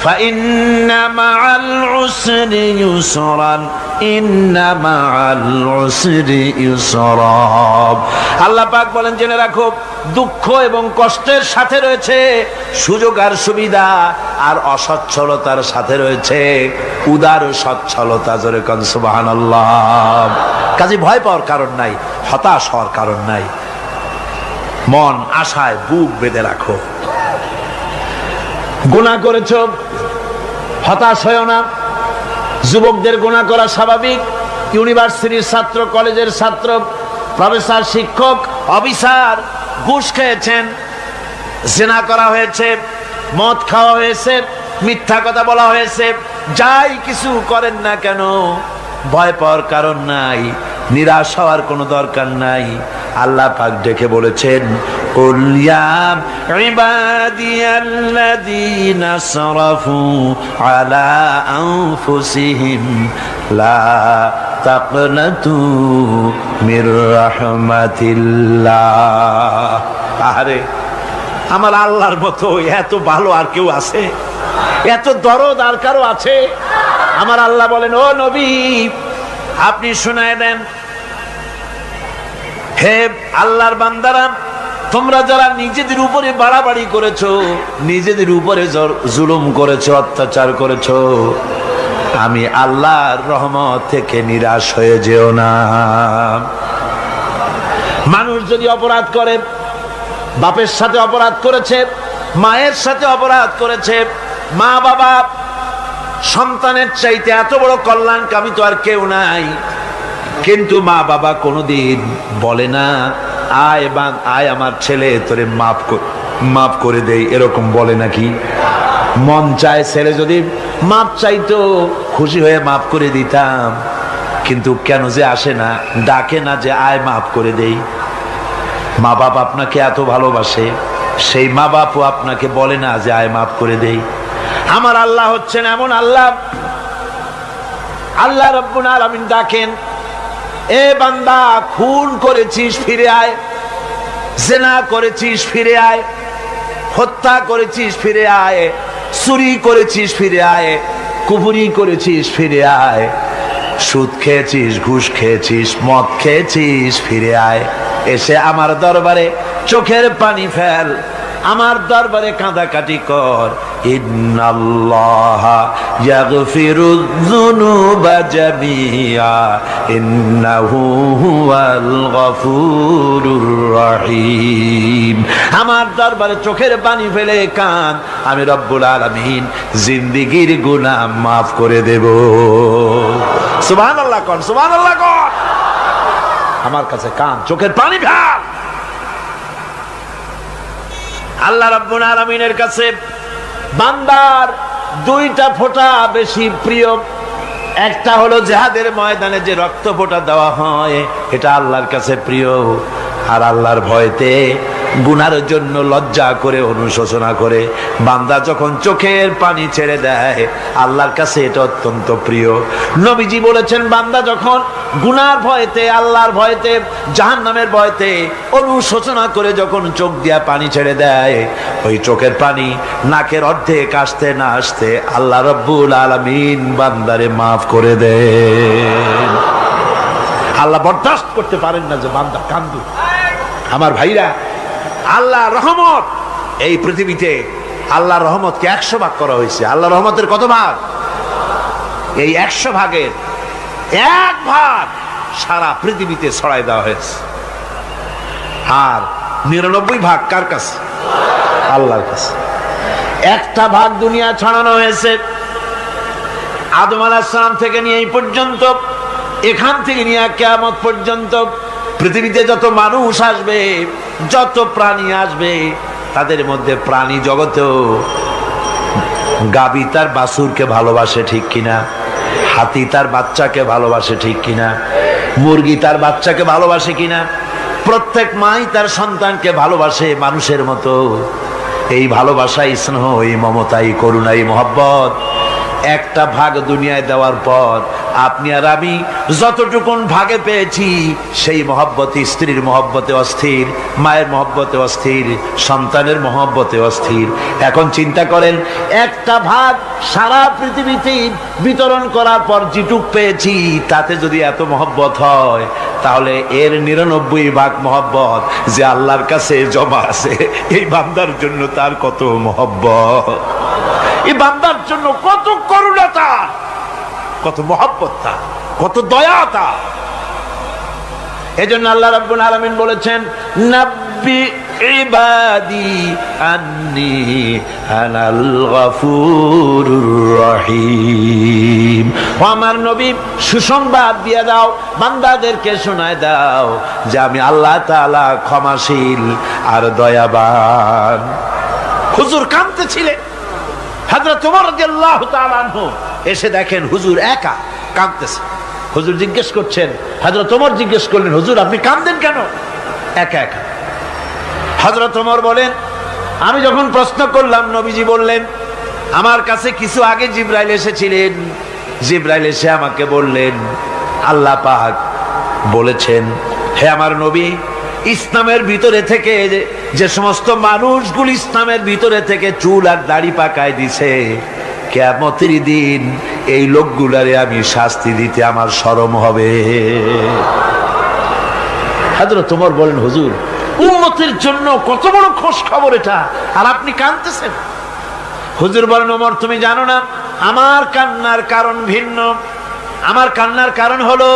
فإن مع العسر يسرا إن مع العسر يسرا। আল্লাহ পাক বলেন জেনে রাখো দুঃখ এবং কষ্টের সাথে রয়েছে সুযোগ আর সুবিধা, আর অসচ্ছলতার সাথে রয়েছে উদার সচ্ছলতা। জোরে কোন সুবহানাল্লাহ। কাজে ভয় পাওয়ার কারণ নাই, হতাশ হওয়ার কারণ নাই। মন আশায় বুক বেঁধে রাখো। গুনাহ করেছো, হতাশ হয়ো না। যুবকদের গুনাহ করা স্বাভাবিক। ইউনিভার্সিটির ছাত্র, কলেজের ছাত্র, প্রফেসর, শিক্ষক, অফিসার ঘুষ খেয়েছেন, জিনা করা হয়েছে, মদ খাওয়া হয়েছে, মিথ্যা কথা বলা হয়েছে, যাই কিছু করেন না কেন ভয় পাওয়ার কারণ নাই, নিরাশ হওয়ার কোনো দরকার নাই। আল্লাহ পাক ডেকে বলেছেন কুল ইয়া ইবাদিয়াল্লাযীনা আসরাফু আলা আনফুসিহিম লা তাকনাতু মির রাহমাতিল্লাহ। আরে আমার আল্লাহর মতো এত ভালো আর কেউ আছে? এত দরদ আর কারো আছে? আমার আল্লাহ বলেন ও নবী আপনি শুনায় দেন, হে আল্লাহর বান্দারা, তোমরা যারা নিজেদের উপরে বাড়াবাড়ি করেছো, নিজেদের উপরে জুলুম করেছো, অত্যাচার করেছো, আমি আল্লাহর রহমত থেকে নিরাশ হয়ে যেও না। মানুষ যদি অপরাধ করে, বাপের সাথে অপরাধ করেছে, মায়ের সাথে অপরাধ করেছে, মা বাবা সন্তানের চাইতে এত বড় কল্যাণকামী তো আর কেউ নাই, কিন্তু মা বাবা কোনোদিন বলে না আয় আমার ছেলে তোরে মাফ করে দেই, এরকম বলে নাকি? মন চায় ছেলে যদি মাপ চাইতো খুশি হয়ে মাফ করে দিতাম, কিন্তু কেন যে আসে না, ডাকে না যে আয় মাফ করে দেই। মা বাপ আপনাকে এত ভালোবাসে, সেই মা বাপও আপনাকে বলে না যে আয় মাফ করে দেই। আমার আল্লাহ হচ্ছেন এমন আল্লাহ, আল্লাহ রাব্বুল আলামিন ডাকেন, এ বান্দা খুন করেছিস ফিরে আয়, জিনা করেছিস ফিরে আয়, হত্যা করেছিস ফিরে আয়, চুরি করেছিস ফিরে আয়, কুফরি করেছিস ফিরে আয়, সুদ খেয়েছিস, ঘুষ খেয়েছিস, মদ খেয়েছিস ফিরে আয়, এসে আমার দরবারে চোখের পানি ফেল, আমার দরবারে কাঁদাকাটি কর। ইন্নাল্লাহা ইয়াগফিরুয যুনুবা জামিআ ইন্নাহু হুয়াল গফুরুর রহিম। আমার দরবারে চোখের পানি ফেলে কান, আমি রব্বুল আলামিন জিন্দেগীর গুনাহ মাফ করে দেব। সুবহানাল্লাহ কোন, সুবহানাল্লাহ কোন। আমার কাছে কান, চোখের পানি ফেল। আল্লাহ রাব্বুল আলামিনের কাছে বান্দার দুইটা ফোঁটা বেশি প্রিয়। একটা হলো জিহাদের ময়দানে যে রক্ত ফোঁটা দেওয়া হয়, এটা আল্লাহর কাছে প্রিয়। আর আল্লাহর ভয়তে গুনার জন্য লজ্জা করে, অনুশোচনা করে বান্দা যখন চোখের পানি ছেড়ে দেয়, আল্লাহর কাছে এটা অত্যন্ত প্রিয়। নবীজি বলেছেন, বান্দা যখন গুনার ভয়তে, আল্লাহর ভয়তে, জাহান্নামের ভয়তে অনুশোচনা করে যখন চোখ দিয়া পানি ছেড়ে দেয়, ওই চোখের পানি নাকের অর্ধেক আসতে না আসতে আল্লাহ রাব্বুল আলামিন বান্দারে মাফ করে দেন। আল্লাহ বরদাস্ত করতে পারেন না যে বান্দা কান্দু। আমার ভাইরা, আল্লাহ রহমত এই পৃথিবীতে, আল্লাহ রহমতকে 100 ভাগ করা হয়েছে। আল্লাহ রহমতের কত ভাগ? এই 100 ভাগের 1 ভাগ সারা পৃথিবীতে ছড়াই দেওয়া হয়েছে। আর 99 ভাগ কার কাছে? আল্লাহর কাছে। একটা ভাগ দুনিয়া ছড়ানো হয়েছে আদম আলাইহিস সালাম থেকে নিয়ে এই পর্যন্ত, এখান থেকে নিয়ে কিয়ামত পর্যন্ত পৃথিবীতে যত মানুষ আসবে, যত প্রাণী আসবে, তাদের মধ্যে প্রাণী জগতেও গাবি তার বাছুরকে ভালোবাসে ঠিক কিনা, হাতি তার বাচ্চাকে ভালোবাসে ঠিক কিনা, মুরগি তার বাচ্চাকে ভালোবাসে কিনা, প্রত্যেক মাই তার সন্তানকে ভালোবাসে মানুষের মতো। এই ভালোবাসা, স্নেহ, এই মমতা, এই করুণা, এই মহব্বত একটা ভাগ দুনিয়ায় দেওয়ার পর আপনি আর আমি যতটুকুন ভাগে পেয়েছি সেই মহব্বতে, স্ত্রীর মহব্বতে অস্থির, মায়ের মহব্বতে অস্থির, সন্তানের মহব্বতে অস্থির। এখন চিন্তা করেন, একটা ভাগ সারা পৃথিবীতে বিতরণ করার পর যেটুক পেয়েছি তাতে যদি এত মহব্বত হয়, তাহলে এর 99 ভাগ মহব্বত যে আল্লাহর কাছে জমা আছে, এই বান্দার জন্য তার কত মহব্বত, এই বান্দার জন্য কত করুণা তার, কত মহব্বত তার, কত দয়া তার। এজন্য আল্লাহ রাব্বুল আলামিন বলেছেন, নাব্বি ইবাদি আন্নি আনাল গফুরুর রহিম। ও আমার নবী, সুসংবাদ দিয়ে দাও, বান্দাদেরকে শোনায় দাও যে আমি আল্লাহ তাআলা ক্ষমাশীল আর দয়াবান। হুজুর কাঁদতেছিলেন, হযরত ওমর রাদিয়াল্লাহু তাআলা আনহু এসে দেখেন হুজুর একা কাঁদতেছে। হুজুর জিজ্ঞেস করছেন, হযরত ওমর জিজ্ঞেস করলেন, হুজুর আপনি কাঁদেন কেন একা একা? হযরত ওমর বলেন, আমি যখন প্রশ্ন করলাম নবীজি বললেন, আমার কাছে কিছু আগে জিবরাইল এসেছিলেন, জিবরাইল এসে আমাকে বললেন আল্লাহ পাক বলেছেন, হে আমার নবী, ইসলামের ভিতরে থেকে যে সমস্ত মানুষগুলো ইসলামের ভিতরে থেকে চুল আর দাড়ি পাকায় দিছে, কিয়ামতের দিন এই লোকগুলারে আমি শাস্তি দিতে আমার শরম হবে। হযরত ওমর বলেন, হুজুর উম্মতের জন্য কত বড় খোঁজ খবর এটা, আর আপনি কাঁদতেছেন। হুজুর বলেন, ওমর তুমি জানো না আমার কান্নার কারণ ভিন্ন। আমার কান্নার কারণ হলো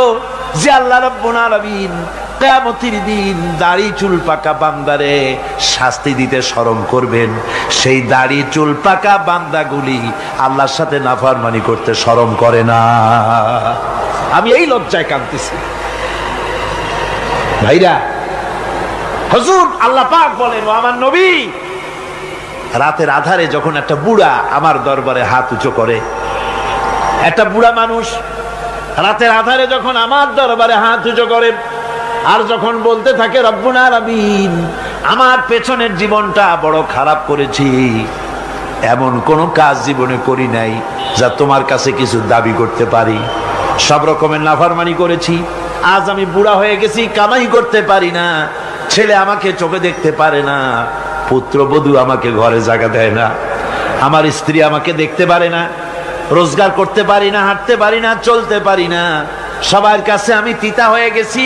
যে আল্লাহ রাব্বুল আলামিন কিয়ামতের দিন দাড়ি চুল পাকা বান্দারে শাস্তি দিতে শরম করবেন, সেই দাড়ি চুল পাকা বান্দাগুলি আল্লাহর সাথে নাফরমানি করতে শরম করে না। আমি এই লজ্জায় কাঁদতেছি। ভাইরা, হুজুর আল্লাহ পাক বলেন, ও আমার নবী, রাতের আধারে যখন একটা বুড়া আমার দরবারে হাত উঁচু করে, একটা বুড়া মানুষ রাতের আধারে যখন আমার দরবারে হাত উঁচু করে আর যখন বলতে থাকে, রব্বুল আলামিন আমার পেছনের জীবনটা বড় খারাপ করেছি, এমন কোনো কাজ জীবনে করি নাই যা তোমার কাছে কিছু দাবি করতে পারি, সব রকমের নাফরমানি করেছি, আজ আমি বুড়া হয়ে গেছি, কামাই করতে পারি না, ছেলে আমাকে চোখে দেখতে পারে না, পুত্রবধূ আমাকে ঘরে জায়গা দেয় না, আমার স্ত্রী আমাকে দেখতে পারে না, রোজগার করতে পারি না, হাঁটতে পারি না, চলতে পারি না, সবার কাছে আমি তিতা হয়ে গেছি,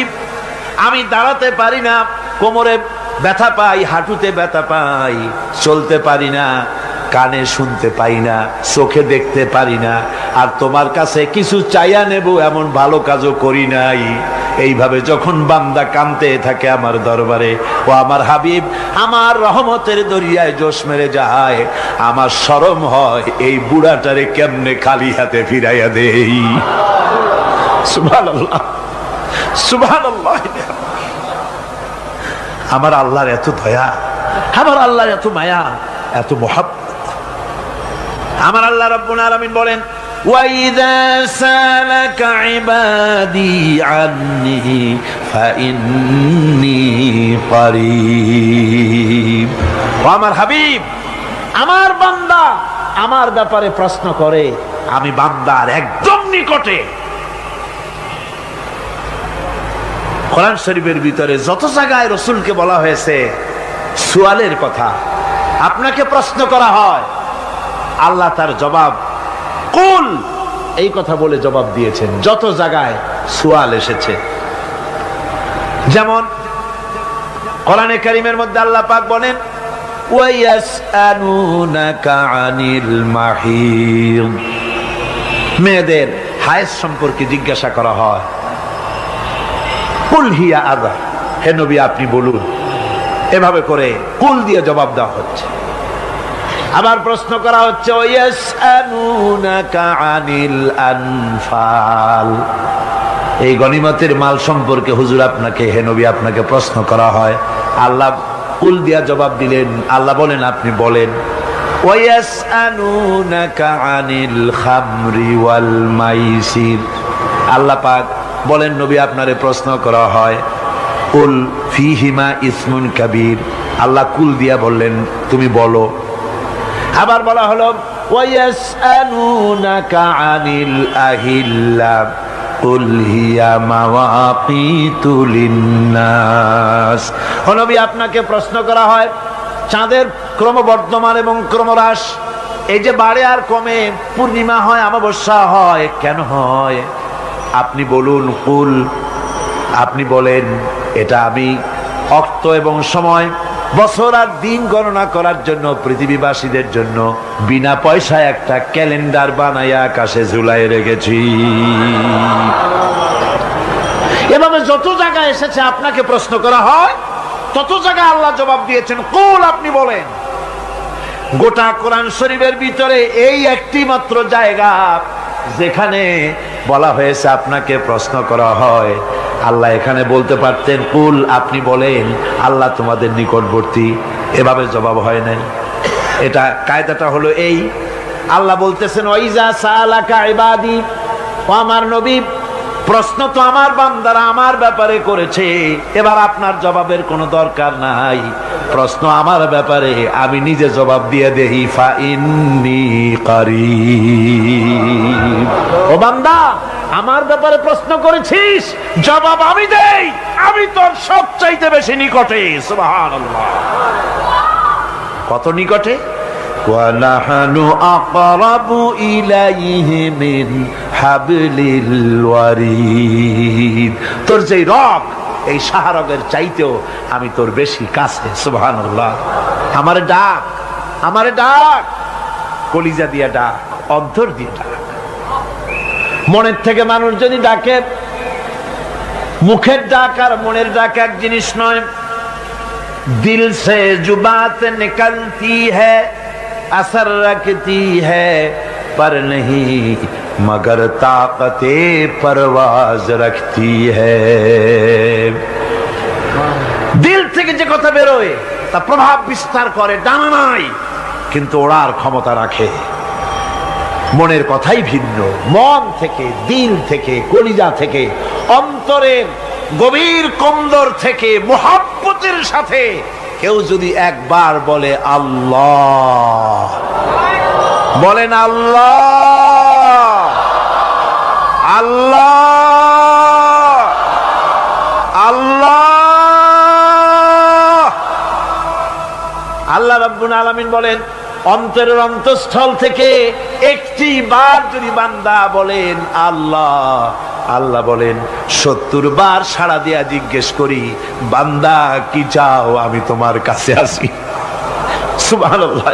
আমি দাঁড়াতে পারি না, কোমরে ব্যথা পাই, হাঁটুতে ব্যথা পাই, চলতে পারি না, কানে শুনতে পাই না, চোখে দেখতে পারি না, আর তোমার কাছে কিছু চাইয়া নেব এমন ভালো কাজও করি নাই। এইভাবে যখন বান্দা কাঁদতে থাকে আমার দরবারে, ও আমার হাবিব আমার রহমতের দরিয়ায় জোশ মেরে যায়, আমার শরম হয় এই বুড়াটারে কেমনে খালি হাতে ফিরাইয়া দেই। সুবহানাল্লাহ, সুবহানাল্লাহ। আমার আল্লাহর এত দয়া, আমার আল্লাহর এত মায়া, এত মহব্বত। আমার আল্লাহ রাব্বুল আলামিন বলেন, وَإِذَا سَأَلَكَ عِبَادِي عَنِّي فَإِنِّي قَرِيبٌ। আমার হাবিব, আমার বান্দা আমার ব্যাপারে প্রশ্ন করে, আমি বান্দার একদম নিকটে। কোরআন শরীফের ভিতরে যত জায়গায় রাসূলকে বলা হয়েছে সুয়ালের কথা, আপনাকে প্রশ্ন করা হয়, আল্লাহ তার জবাব কুল এই কথা বলে জবাব দিয়েছেন। যত জায়গায় সুয়াল এসেছে, যেমন কোরআনে কারীমের মধ্যে আল্লাহ পাক বলেন, ওয়ায়াসআলুনাকা আনিল মাহিদ, মেয়েদের হায়েজ সম্পর্কে জিজ্ঞাসা করা হয়, কুল হিয়া আযা, হে নবী আপনি বলুন। এভাবে করে কুল দিয়ে জবাব দেওয়া হচ্ছে। আবার প্রশ্ন করা হচ্ছে, ওয়ায়াসআলুনাকা আনিল আনফাল, এই গনিমতের মাল সম্পর্কে হুজুর আপনাকে, হে নবী আপনাকে প্রশ্ন করা হয়। আল্লাহ কুল দিয়া জবাব দিলেন, আল্লাহ বলেন আপনি বলেন। ওয়ায়াসআলুনাকা আনিল খামরি ওয়াল মাইসির, আল্লাহ পাক বলেন নবী আপনারে প্রশ্ন করা হয়, কুল ফিহিমা ইসমুন কাবীর, আল্লাহ কুল দিয়া বললেন তুমি বলো। আবার বলা হলো ওয়ায়াসআলুনাকা আনিল আহিল্লা কুল হিয়া মাওয়াকিতু লিন্নাস। ও নবী, আপনাকে প্রশ্ন করা হয় চাঁদের ক্রমবর্ধমান এবং ক্রমহ্রাস, এই যে বাড়ে আর কমে, পূর্ণিমা হয় অমাবস্যা হয়, কেন হয়? আপনি বলুন, কুল, আপনি বলেন, এটা আমি অক্ত এবং সময়, বছর আর দিন গণনা করার জন্য পৃথিবীবাসীদের জন্য বিনা পয়সায় একটা ক্যালেন্ডার বানাইয়া আকাশে ঝুলাই রেখেছি। এভাবে যত জায়গায় এসেছে আপনাকে প্রশ্ন করা হয়, তত জায়গায় আল্লাহ জবাব দিয়েছেন কুল, আপনি বলেন। গোটা কোরআন শরীফের ভিতরে এই একটি মাত্র জায়গা যেখানে বলা হয়েছে আপনাকে প্রশ্ন করা হয়। আল্লাহ এখানে বলতে পারতেন কুল, আপনি বলেন, আল্লাহ তোমাদের নিকটবর্তী, এভাবে জবাব হয় নাই। এটা কায়দাটা হলো এই, আল্লাহ বলতেছেন ওয়াইজা সালাকা ইবাদি, ও আমার নবী, প্রশ্ন তো আমার বান্দারা আমার ব্যাপারে করেছে, এবার আপনার জবাবের কোনো দরকার নাই। প্রশ্ন আমার ব্যাপারে, আমি নিজে জবাব দিয়ে দেই, ফা ইন্নী কারীব। ও বান্দা, আমার ব্যাপারে প্রশ্ন করেছিস, জবাব আমি দেই, আমি তোর সবচাইতে বেশি নিকটে। সুবহানাল্লাহ, কত নিকটে? وَنَحْنُ أَقْرَبُ إِلَيْهِ مِنْ حَبْلِ الْوَرِيدِ। তোর যে রগ, এই শাহরগের চাইতেও আমি তোর বেশি কাছে। সুবহানাল্লাহ। আমারে ডাক, আমারে ডাক, কলিজা দিয়া ডাক, অন্তর দিয়ে ডাক। মনের থেকে মানুষ যদি ডাকে, মুখের ডাক আর মনের ডাক এক জিনিস নয়। দিল সে जो बात निकलती है असर रखती है पर नहीं मगर ताकते परवाज रखती है। দিল থেকে যে কথা বেরোয় তা প্রভাব বিস্তার করে, ডানা নাই কিন্তু ওড়ার ক্ষমতা রাখে। মনের কথাই ভিন্ন। মন থেকে, দিল থেকে, কলিজা থেকে, অন্তরের গভীর কন্দর থেকে মুহাব্বতের সাথে কেউ যদি একবার বলে আল্লাহ, বলেন আল্লাহ, আল্লাহ, আল্লাহ। আল্লাহ রাব্বুল আলামিন বলেন, অন্তরের অন্তঃস্থল থেকে একটি বার যদি বান্দা বলেন আল্লাহ, আল্লাহ বলেন 70 বার সাড়া দিয়া জিজ্ঞেস করি, বান্দা কি চাও, আমি তোমার কাছে আসি। সুবহানাল্লাহ,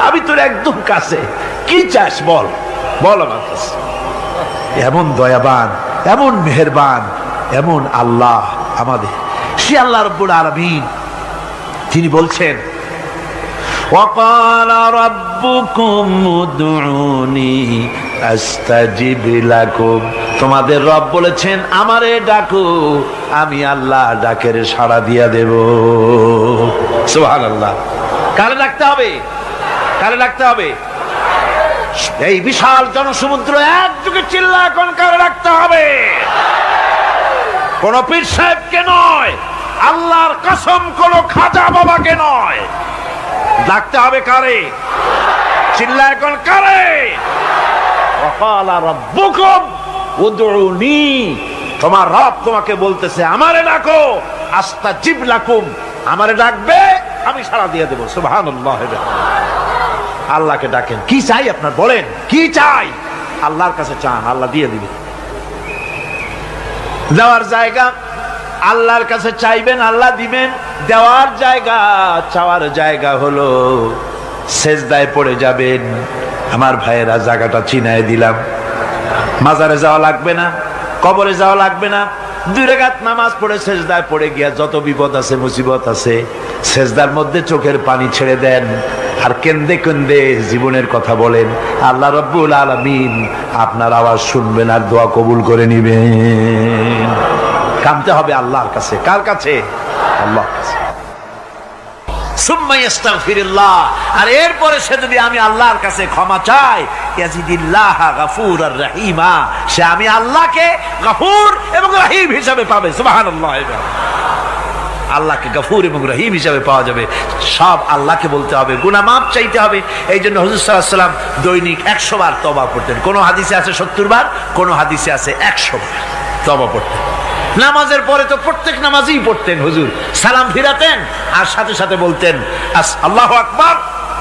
আমি তোর একদম কাছে, কি চাস বল, বল আমার কাছে। এমন দয়াবান, এমন মেহেরবান, এমন আল্লাহ আমাদের। সে আল্লাহ রাব্বুল আলামিন, তিনি বলছেন وقال ربكم ادعوني استجب لكم। তোমাদের রব বলেছেন আমারে ডাকো, আমি আল্লাহ ডাকের সাড়া দিয়া দেব। সুবহানাল্লাহ। কারে ডাকতে হবে? কারে ডাকতে হবে? এই বিশাল জনসমুদ্র একযোগে চিল্লা এখন কারে ডাকতে হবে? কোন পীর সাহেবকে নয়, আল্লাহর কসম কোন খাজা বাবাকে নয়, ডাকতে হবে কারে? চিল্লা এখন কারে? ওয়াকালা রাব্বুকুম উদউনি, তোমার রব তোমাকে বলতেছে আমারে ডাকো, আস্তাজিব লাকুম, আমারে ডাকবে আমি সাড়া দিয়ে দেব। সুবহানাল্লাহ। আল্লাহকে ডাকেন, কি চাই আপনার বলেন, কি চাই? আল্লাহর কাছে চান, আল্লাহ দিয়ে দিবে। দেওয়ার জায়গা আল্লাহর কাছে চাইবেন, আল্লাহ দিবেন। দেওয়ার জায়গা, চাওয়ার জায়গা হলো সেজদায় পড়ে যাবেন। আমার ভাইয়েরা, জায়গাটা চিনায় দিলাম। মাজারে যাওয়া লাগবে না, কবরে যাওয়া লাগবে না। 2 রাকাত নামাজ পড়ে সেজদায় পড়ে গিয়া যত বিপদ আছে, মুসিবত আছে, সেজদার মধ্যে চোখের পানি ছেড়ে দেন আর কেন্দে কেন্দে জীবনের কথা বলেন। আল্লাহ রাব্বুল আলামিন আপনার আওয়াজ শুনবেন আর দোয়া কবুল করে নিবেন। কাঁদতে হবে আল্লাহর কাছে। কার কাছে? আল্লাহর কাছে। সুম্মা ইস্তাগফিরুল্লাহ, আর এরপরে সে যদি আমি আল্লাহর কাছে ক্ষমা চাই, ইয়াজিদিল্লাহ গফুরার রহিমা, সে আমি আল্লাহকে গফুর এবং রহিম হিসাবে পাবে। সুবহানাল্লাহ। আল্লাহকে গফুর এবং রহিম হিসাবে পাওয়া যাবে। সব আল্লাহকে বলতে হবে, গুনাহ মাফ চাইতে হবে। এই জন্য হুজুর সাল্লাল্লাহু আলাইহি ওয়াসাল্লাম দৈনিক 100 বার তওবা পড়তেন। কোন হাদিসে আছে 70 বার, কোন হাদিসে আছে 100 বার তওবা পড়তেন। নামাজের পরে তো প্রত্যেক নামাজই পড়তেন হুজুর, সালাম ফিরাতেন আর সাথে সাথে বলতেন আল্লাহু আকবার,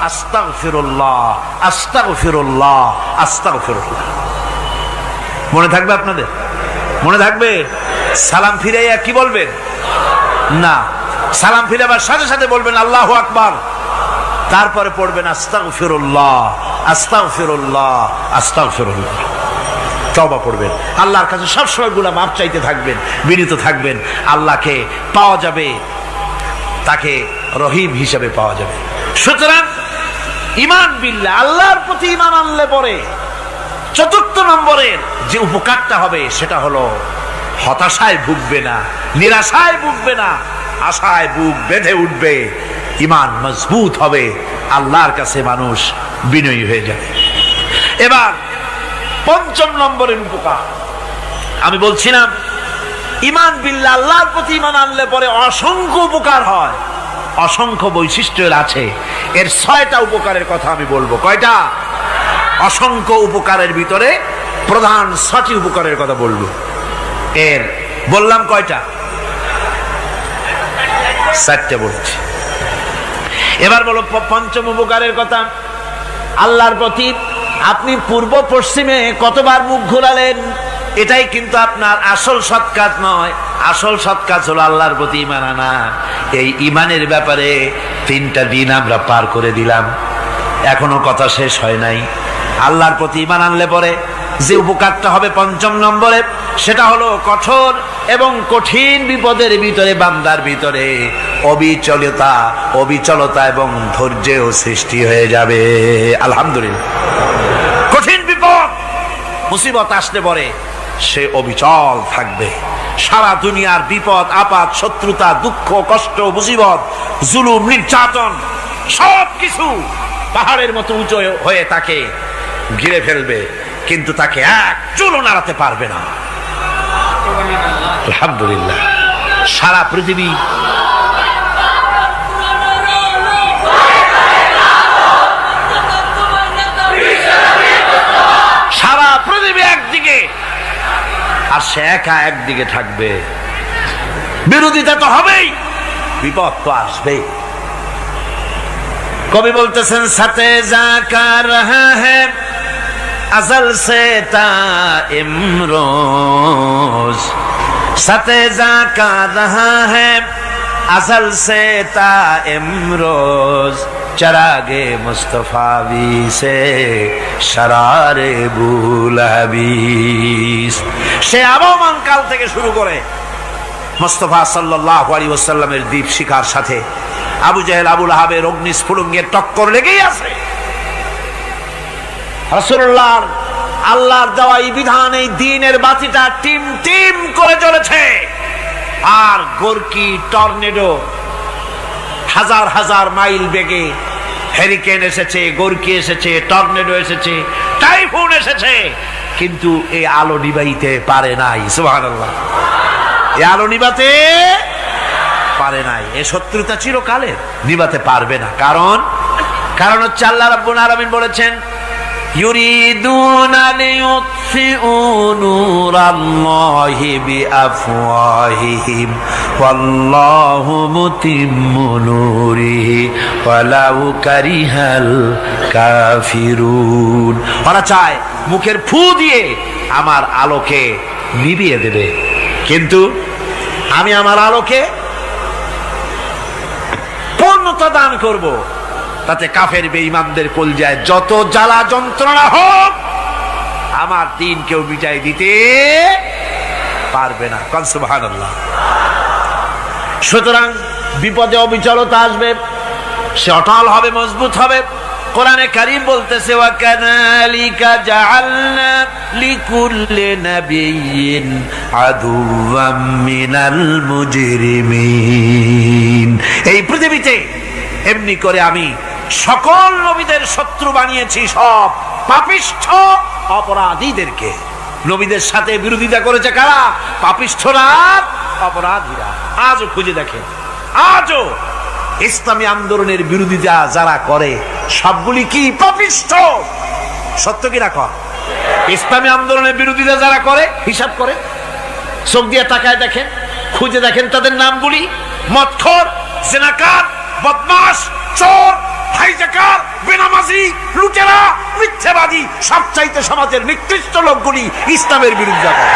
আস্তাগফিরুল্লাহ, আস্তাগফিরুল্লাহ, আস্তাগফিরুল্লাহ। মনে থাকবে আপনাদের? মনে থাকবে? সালাম ফিরাইয়া কি বলবেন? না, সালাম ফিরাবার সাথে সাথে বলবেন আল্লাহু আকবার, তারপরে পড়বেন আস্তাগফিরুল্লাহ, আস্তাগফিরুল্লাহ, আস্তাগফিরুল্লাহ। তওবা পড়বেন, আল্লাহর কাছে সবসময় গুনাহ মাফ চাইতে থাকবেন, বিনীত থাকবেন। আল্লাহকে পাওয়া যাবে, তাকে রহিম হিসেবে পাওয়া যাবে। সুতরাং ঈমান বিল্লাহ, আল্লাহর প্রতি ঈমান আনলে পরে চতুর্থ নম্বরের যে উপকারটা হবে সেটা হলো হতাশায় ভুগবে না, নিরাশায় ভুগবে না, আশায় বুক বেঁধে উঠবে, ঈমান মজবুত হবে, আল্লাহর কাছে মানুষ বিনয়ী হয়ে যাবে। এবার পঞ্চম নম্বরের উপকার আমি বলছিলাম, ঈমান বিল্লাহ, আল্লাহর প্রতি ঈমান আনলে পরে অসংখ্য উপকার হয়, অসংখ্য বৈশিষ্ট্য আছে। এর 6টা উপকারের কথা আমি বলবো। কয়টা? অসংখ্য উপকারের ভিতরে প্রধান 6টি উপকারের কথা বলবো। এর বললাম কয়টা? 4টে বলছি। এবার বলো পঞ্চম উপকারের কথা। আল্লাহর প্রতি আপনি পূর্ব পশ্চিমে কতবার মুখ ঘোরালেন, এটাই কিন্তু আপনার আসল সৎ কাজ নয়। আসল সৎ কাজ হলো আল্লাহর প্রতি ঈমান আনা। এই ঈমানের ব্যাপারে 3টা দিন আমরা পার করে দিলাম, এখনো কথা শেষ হয় নাই। আল্লাহর প্রতি ঈমান আনলে পরে যে উপকারটা হবে পঞ্চম নম্বরে, সেটা হলো কঠোর এবং কঠিন বিপদের ভিতরে বান্দার ভিতরে অবিচলতা এবং ধৈর্যের সৃষ্টি হয়ে যাবে। আলহামদুলিল্লাহ। কঠিন বিপদ মুসিবত আসলে পরে সে অবিচল থাকবে। সারা দুনিয়ার বিপদ আপদ, শত্রুতা, দুঃখ, কষ্ট, মুসিবত, জুলুম, নির্যাতন সবকিছু পাহাড়ের মতো উঁচু হয়ে তাকে ঘিরে ফেলবে, কিন্তু তাকে এক চুলও নাড়াতে পারবে না। আলহামদুলিল্লাহ। সারা পৃথিবী একদিকে আর সে একা একদিকে থাকবে। বিরোধিতা তো হবেই, বিপদ তো আসবেই। কবি বলতেছেন, সাথে জাকা রহা হ্যায় अज़ल से ता इमरोज, सतेजा का रहा है अज़ल से ता इमरोज, चरागे मुस्तफावी से शरारे बुलहबीस। সে আবহমান কাল থেকে শুরু করে মুস্তাফা সাল্লাল্লাহু আলাইহি ওয়াসাল্লামের দীপ শিখার সাথে আবু জাহেল, আবু লাহাবের অগ্নিস্ফুলিঙ্গের টক্কর লেগেই আছে। রাসূলুল্লাহর আল্লাহর দেওয়া এই বিধান, এই দ্বীনের বাতিটা টিম টিম করে জ্বলেছে। আর গোরকি, টর্নেডো, হাজার হাজার মাইল বেগে হেরিকেন এসেছে, গোরকি এসেছে, টর্নেডো এসেছে, টাইফুন এসেছে, কিন্তু এই আলো নিবাইতে পারে নাই। সুবহানাল্লাহ। এই আলো নিবাতে পারে নাই। এই শত্রুতা চিরকালের, নিবাতে পারবে না। কারণ হচ্ছে আল্লাহ রাব্বুল আলামিন বলেছেন, ইউরিদুনা লিইউতফিউ নূরাল্লাহি বিআফওয়াহিহিম ওয়াল্লাহু মুতিম্মু নূরিহি ওয়ালাউ কারিহাল কাফিরুন। ওরা চায় মুখের ফু দিয়ে আমার আলোকে নিভিয়ে দেবে, কিন্তু আমি আমার আলোকে পূর্ণতা দান করব। তাতে কাফের বেঈমানদের কলজায় যত জ্বালা যন্ত্রণা হোক, আমার দ্বীন কেউ মিটাই দিতে পারবে না। সুবহানাল্লাহ। সুতরাং বিপদে অবিচলতা আসবে, সে অটল হবে, মজবুত হবে। কোরআনে কারীম বলতেছে, ওয়া কাযালিকা জাআলনা লিকুল্লি নাবিয়্যিন আদুওয়াম মিনাল মুজরিমিন। এই পৃথিবীতে এমনি করে আমি সকল নবীদের শত্রু বানিয়েছি, সব পাপিষ্ঠ অপরাধীদেরকে। নবীদের সাথে বিরোধিতা করেছে কারা? পাপিষ্ঠরা, অপরাধীরা। আজও খুঁজে দেখেন আজও ইসলামী আন্দোলনের বিরোধিতা যারা করে সবগুলি কি পাপিষ্ঠ? সত্য কি না কর? ইসলামী আন্দোলনের বিরোধিতা যারা করে হিসাব করে, চোখ দিয়ে তাকায় দেখেন, খুঁজে দেখেন তাদের নামগুলি। মদখোর, জিনাকার, বদমাশ, চোর, হাইজাকার, বেনামাজি, লুটেরা, মিথ্যাবাদী, সবচাইতে সমাজের নিকৃষ্ট লোকগুলি ইসলামের বিরোধিতা করে।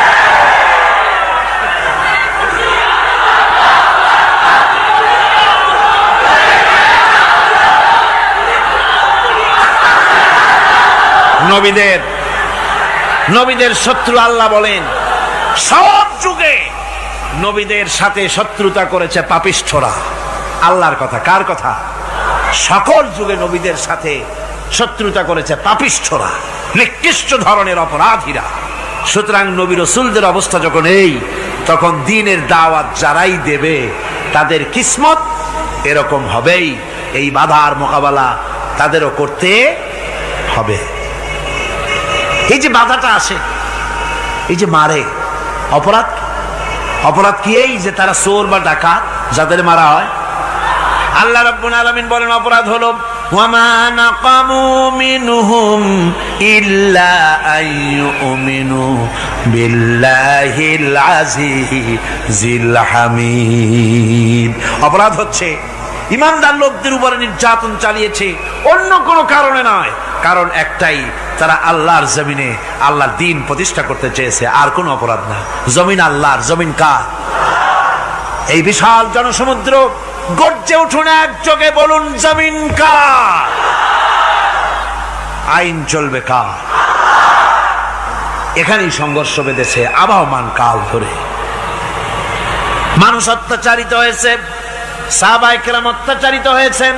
নবীদের শত্রু আল্লাহ বলেন সব যুগে নবীদের সাথে শত্রুতা করেছে পাপিষ্ঠরা। আল্লাহর কথা, কার কথা? সকল যুগে নবীদের সাথে শত্রুতা করেছে পাপিষ্ঠরা, নিকৃষ্ট ধরনের অপরাধীরা। সুতরাং নবী রাসূলদের অবস্থা যখন এই, তখন দ্বীনের দাওয়াত যারাই দেবে তাদের কিসমত এরকম হবেই। এই বাধার মোকাবেলা তাদেরও করতে হবে। এই যে বাধাটা আসে, এই যে মারে, অপরাধ কি? এই যে তারা চোর বা ডাকাত যাদের মারা হয়। আল্লাহ রাব্বুল আলামিন বলেন অপরাধ হলো ওয়ামা নাকামু মিনহুম ইল্লা আইয়ুমিনু বিল্লাহিল আজিজিল হামিদ। অপরাধ হচ্ছে ইমানদার লোকদের উপরে নির্যাতন চালিয়েছে, অন্য কোনো কারণে নয়। কারণ একটাই, তারা আল্লাহর জমিনে আল্লাহর দ্বীন প্রতিষ্ঠা করতে চেয়েছে, আর কোনো অপরাধ না। জমিন আল্লাহর, জমিন কার? এই বিশাল জনসমুদ্র গর্জে উঠুন একযোগে, বলুন জমিন কার? আইন চলবে কার? এখানেই সংঘর্ষ বেঁধেছে আবহমান কাল ধরে। মানুষ অত্যাচারিত হয়েছে, সাহাবায়ে কেরাম অত্যাচারিত হয়েছেন।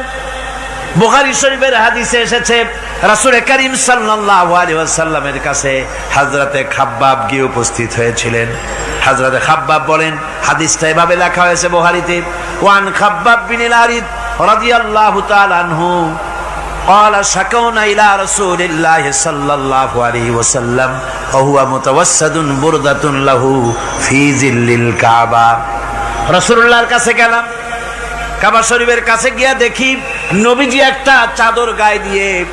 বুখারী শরীফের হাদিসে এসেছে রাসূল করিম সাল্লাল্লাহু আলাইহি ওয়াসাল্লামের কাছে হযরতে খাব্বাব গিয়ে উপস্থিত হয়েছিলেন। হযরতে খাব্বাব বলেন, হাদিসটা এভাবে লেখা হয়েছে বুখারীতে, ওয়ান খাব্বাব বিন আল-আরিদ রাদিয়াল্লাহু তাআলা আনহু قال شكونا إلى رسول الله صلى الله عليه وسلم وهو متوسد بردة له في ظل الكعبة। রাসূলুল্লাহর কাছে গেলাম, কাবা শরীফের কাছে গিয়া দেখি নবীজি একটা চাদর গায়ে দিয়ে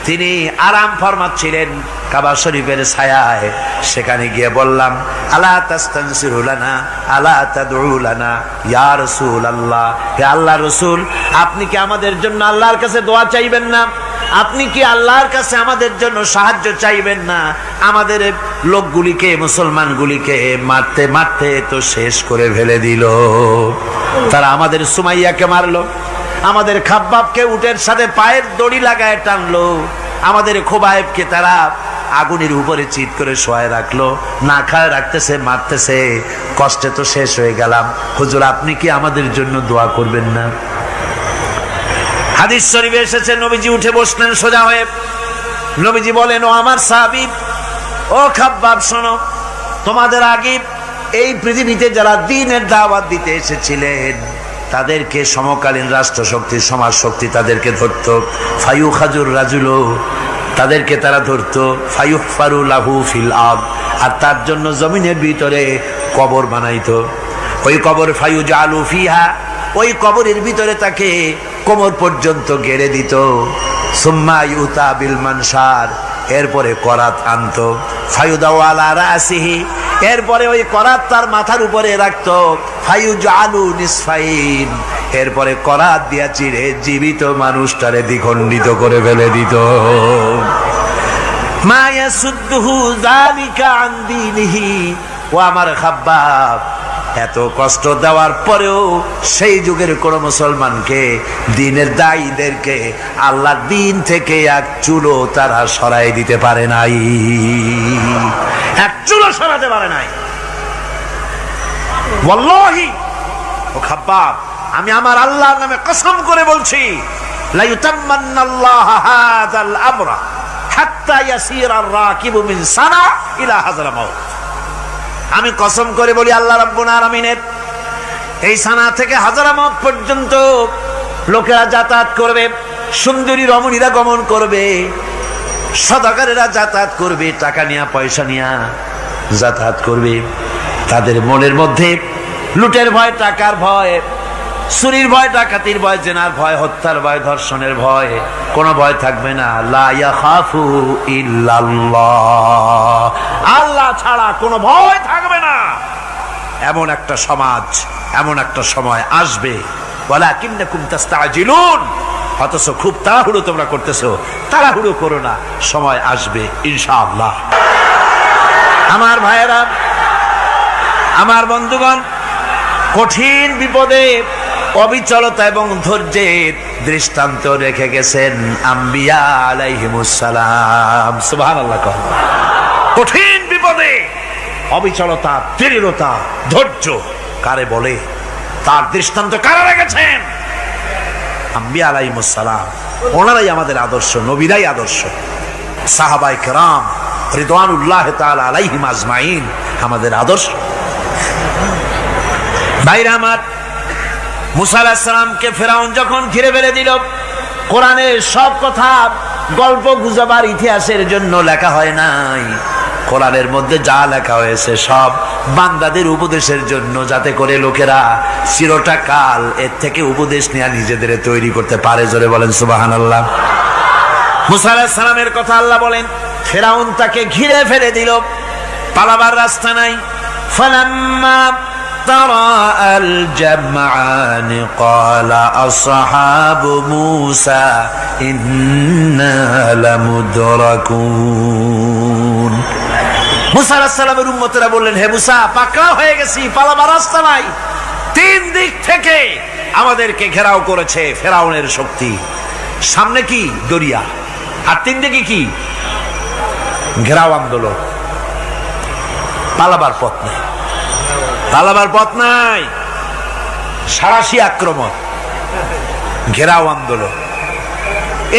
তিনি আরাম ফরমাচ্ছিলেন কাবা শরীফের ছায়ায়। সেখানে গিয়ে বললাম, আলা তাস্তানসিরু লানা আলা তাদউ লানা ইয়া রাসূলুল্লাহ, হে আল্লাহর রাসূল, আপনি কি আমাদের জন্য আল্লাহর কাছে দোয়া চাইবেন না? আপনি কি আল্লাহর কাছে আমাদের জন্য সাহায্য চাইবেন না? আমাদের লোকগুলিকে, মুসলমানগুলিকে মারতে মারতে তো শেষ করে ফেলে দিল। তারা আমাদের সুমাইয়াকে মারলো, আমাদের খাব্বাবকে উটের সাথে পায়ের দড়ি লাগায় টানলো, আমাদের খোবায়েবকে তারা আগুনের উপরে চিৎ করে শোয়ায় রাখলো, না খায় রাখতেছে, মারতেছে। কষ্টে তো শেষ হয়ে গেলাম। হুজুর, আপনি কি আমাদের জন্য দোয়া করবেন না? হাদিস শরীফে এসেছে, নবীজি উঠে বসলেন সোজা হয়ে। নবীজি বলেন, ও আমার সাহাবী, ও খাব্বাব, শোনো, তোমাদের আগে এই পৃথিবীতে যারা দ্বীনের দাওয়াত দিতে এসেছিলেন তাদেরকে সমকালীন রাষ্ট্রশক্তি, সমাজ শক্তি তাদেরকে ধরত। ফায়ুখাজুর রাজুলো, তাদেরকে তারা ধরত। ফায়ুহফারু লাহু ফিল আরদ, আর তার জন্য জমিনের ভিতরে কবর বানাইতো। ওই কবর ফায়ুজালু ফিহা, ওই কবরের ভিতরে তাকে কোমর পর্যন্ত গেড়ে দিত। সুম্মা ইউতা বিল মানশার, এরপরে করাত আনতো। ফায়ুদাউ আলা রাসিহি, এরপরে ওই করাত তার মাথার উপরে রাখতো। ফায়ুজালু নিসফাইন, এরপরে করাত দিয়া চিড়ে জীবিত মানুষটারে দ্বিখণ্ডিত করে ফেলে দিত। মা ইয়াসুদ্দুহু যালিকা আন দীনিহি, ও আমার খাব্বাব, এত কষ্ট দেওয়ার পরেও সেই যুগের কোন মুসলমানকে, দ্বীনের দায়ীদেরকে আল্লাহর দ্বীন থেকে এক চুলো তারা সরাই দিতে পারে নাই, এক চুলো সরাতে পারে নাই। ওয়াল্লাহি, ও খাব্বাব, আমি আমার আল্লাহর নামে কসম করে বলছি, লা ইউতাম্মান্নাল্লাহু হাযাল আমরা হাত্তা ইয়াসিরা আর-রাকিবু মিন সানা ইলা হাযরামাউত। আমি কসম করে বলি, আল্লাহ রাব্বুল আলামিনের এই সানা থেকে হাযরামাউত পর্যন্ত লোকেরা যাতায়াত করবে, সুন্দরী রমণীরা গমন করবে, সদাগরেরা যাতায়াত করবে, টাকা নিয়া পয়সা নিয়া যাতায়াত করবে। তাদের মনের মধ্যে লুটের ভয়, টাকার ভয়, চুরির ভয়, ডাকাতির ভয়, জেনার ভয়, হত্যার ভয়, ধর্ষণের ভয়, কোনো ভয় থাকবে না। লা ইয়াখাফু ইল্লাল্লাহ, আল্লাহ ছাড়া কোনো ভয় থাকবে না। এমন একটা সমাজ, এমন একটা সময় আসবে। ওয়ালাকিন্নাকুম তাস্তাজিলুন, অথচ খুব তাড়াহুড়ো তোমরা করতেছো। তাড়াহুড়ো করো না, সময় আসবে ইনশাআল্লাহ। আমার ভাইয়েরা, আমার বন্ধুগণ, কঠিন বিপদে অবিচলতা এবং ধৈর্যের দৃষ্টান্ত রেখে গেছেন আম্বিয়া আলাইহিমুস সালাম। সুবহানাল্লাহ। কঠিন বিপদে অবিচলতা, দৃঢ়তা, ধৈর্য কারে বলে, তার দৃষ্টান্ত কারা রেখেছেন? আম্বিয়া আলাইহিমুস সালাম। ওনারাই আমাদের আদর্শ, নবীরাই আদর্শ। সাহাবায়ে কেরাম রিদওয়ানুল্লাহ তাআলা আলাইহিম আজমাইন আমাদের আদর্শ। ভাইরা আমার, মুসা আলাইহিস সালামকে ফেরাউন যখন ঘিরে ফেলে দিল, কোরআনের সব কথা গল্প গুজবার ইতিহাসের জন্য লেখা হয় নাই। কোরআনের মধ্যে যা লেখা হয়েছে সব বান্দাদের উপদেশের জন্য, যাতে করে লোকেরা চিরটা কাল এর থেকে উপদেশ নেওয়া নিজেদের তৈরি করতে পারে। জোরে বলেন সুবহানাল্লাহ। মুসা আলাইহিস সালামের কথা আল্লাহ বলেন, ফেরাউন তাকে ঘিরে ফেলে দিল, পালাবার রাস্তা নাই। ফালাম্মা ترى الجمعان قال أصحاب موسى إنا لمدركون। মুসা আলাইহিস সালামের উম্মতেরা বললেন, হে মুসা, পাকড়াও হয়ে গেছি, পালাবার রাস্তা নাই। তিন দিক থেকে আমাদেরকে ঘেরাও করেছে ফেরাউনের শক্তি। সামনে কি? দরিয়া, আর তিন দিকে কি? ঘেরাও আন্দোলন। পালাবার পথ নেই, পালাবার পথ নাই। সারাশি আক্রমণ, ঘেরাও আন্দোলন।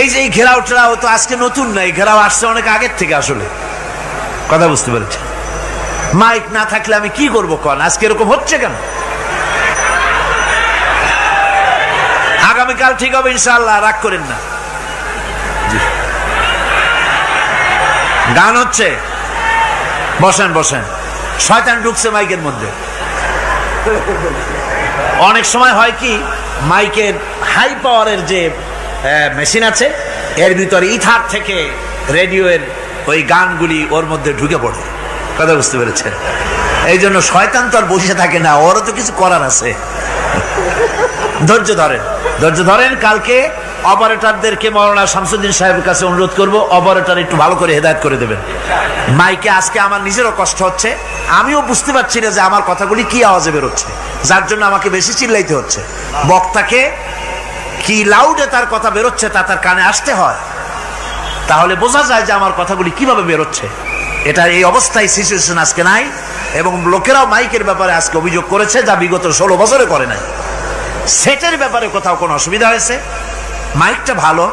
এই যে ঘেরাও টেরাও তো আজকে নতুন নাই, ঘেরাও আসছে অনেক আগের থেকে। আসলে কথা বুঝতে পেরেছি। মাইক না থাকলে আমি কি করবো কন? আজকে এরকম হচ্ছে কেন? আগামীকাল ঠিক হবে ইনশাআল্লাহ, রাগ করেন না। গান হচ্ছে, বসেন বসেন। শয়তান ঢুকছে মাইকের মধ্যে। অনেক সময় হয় কি, মাইকের হাই পাওয়ারের যে মেশিন আছে, এর ভিতরে ইথার থেকে রেডিওর ওই গানগুলি ওর মধ্যে ঢুকে পড়ে। কথা বুঝতে পেরেছেন? এই জন্য শয়তান তো আর বসে থাকে না, ওরও তো কিছু করার আছে। ধৈর্য ধরেন, ধৈর্য ধরেন। কালকে অপারেটরদেরকে মাওলানা শামসুদ্দিন সাহেবের কাছে অনুরোধ করব, অপারেটর একটু ভালো করে হেদায়েত করে দেবেন। মাইকে আজকে আমার নিজেরও কষ্ট হচ্ছে, আমিও বুঝতে পারছি না যে আমার কথাগুলি কি আওয়াজে বেরোচ্ছে, যার জন্য আমাকে বেশি চিল্লাইতে হচ্ছে। বক্তাকে কি লাউডে তার কথা বেরোচ্ছে তা তার কানে আসতে হয়, তাহলে বোঝা যায় যে আমার কথাগুলি কিভাবে বেরোচ্ছে। এটা এই অবস্থায় সিচুয়েশন আজকে নাই, এবং লোকেরাও মাইকের ব্যাপারে আজকে অভিযোগ করেছে, যা বিগত 16 বছরে করে নাই। সেটের ব্যাপারে কোথাও কোনো অসুবিধা হয়েছে? মাইকটা ভালো,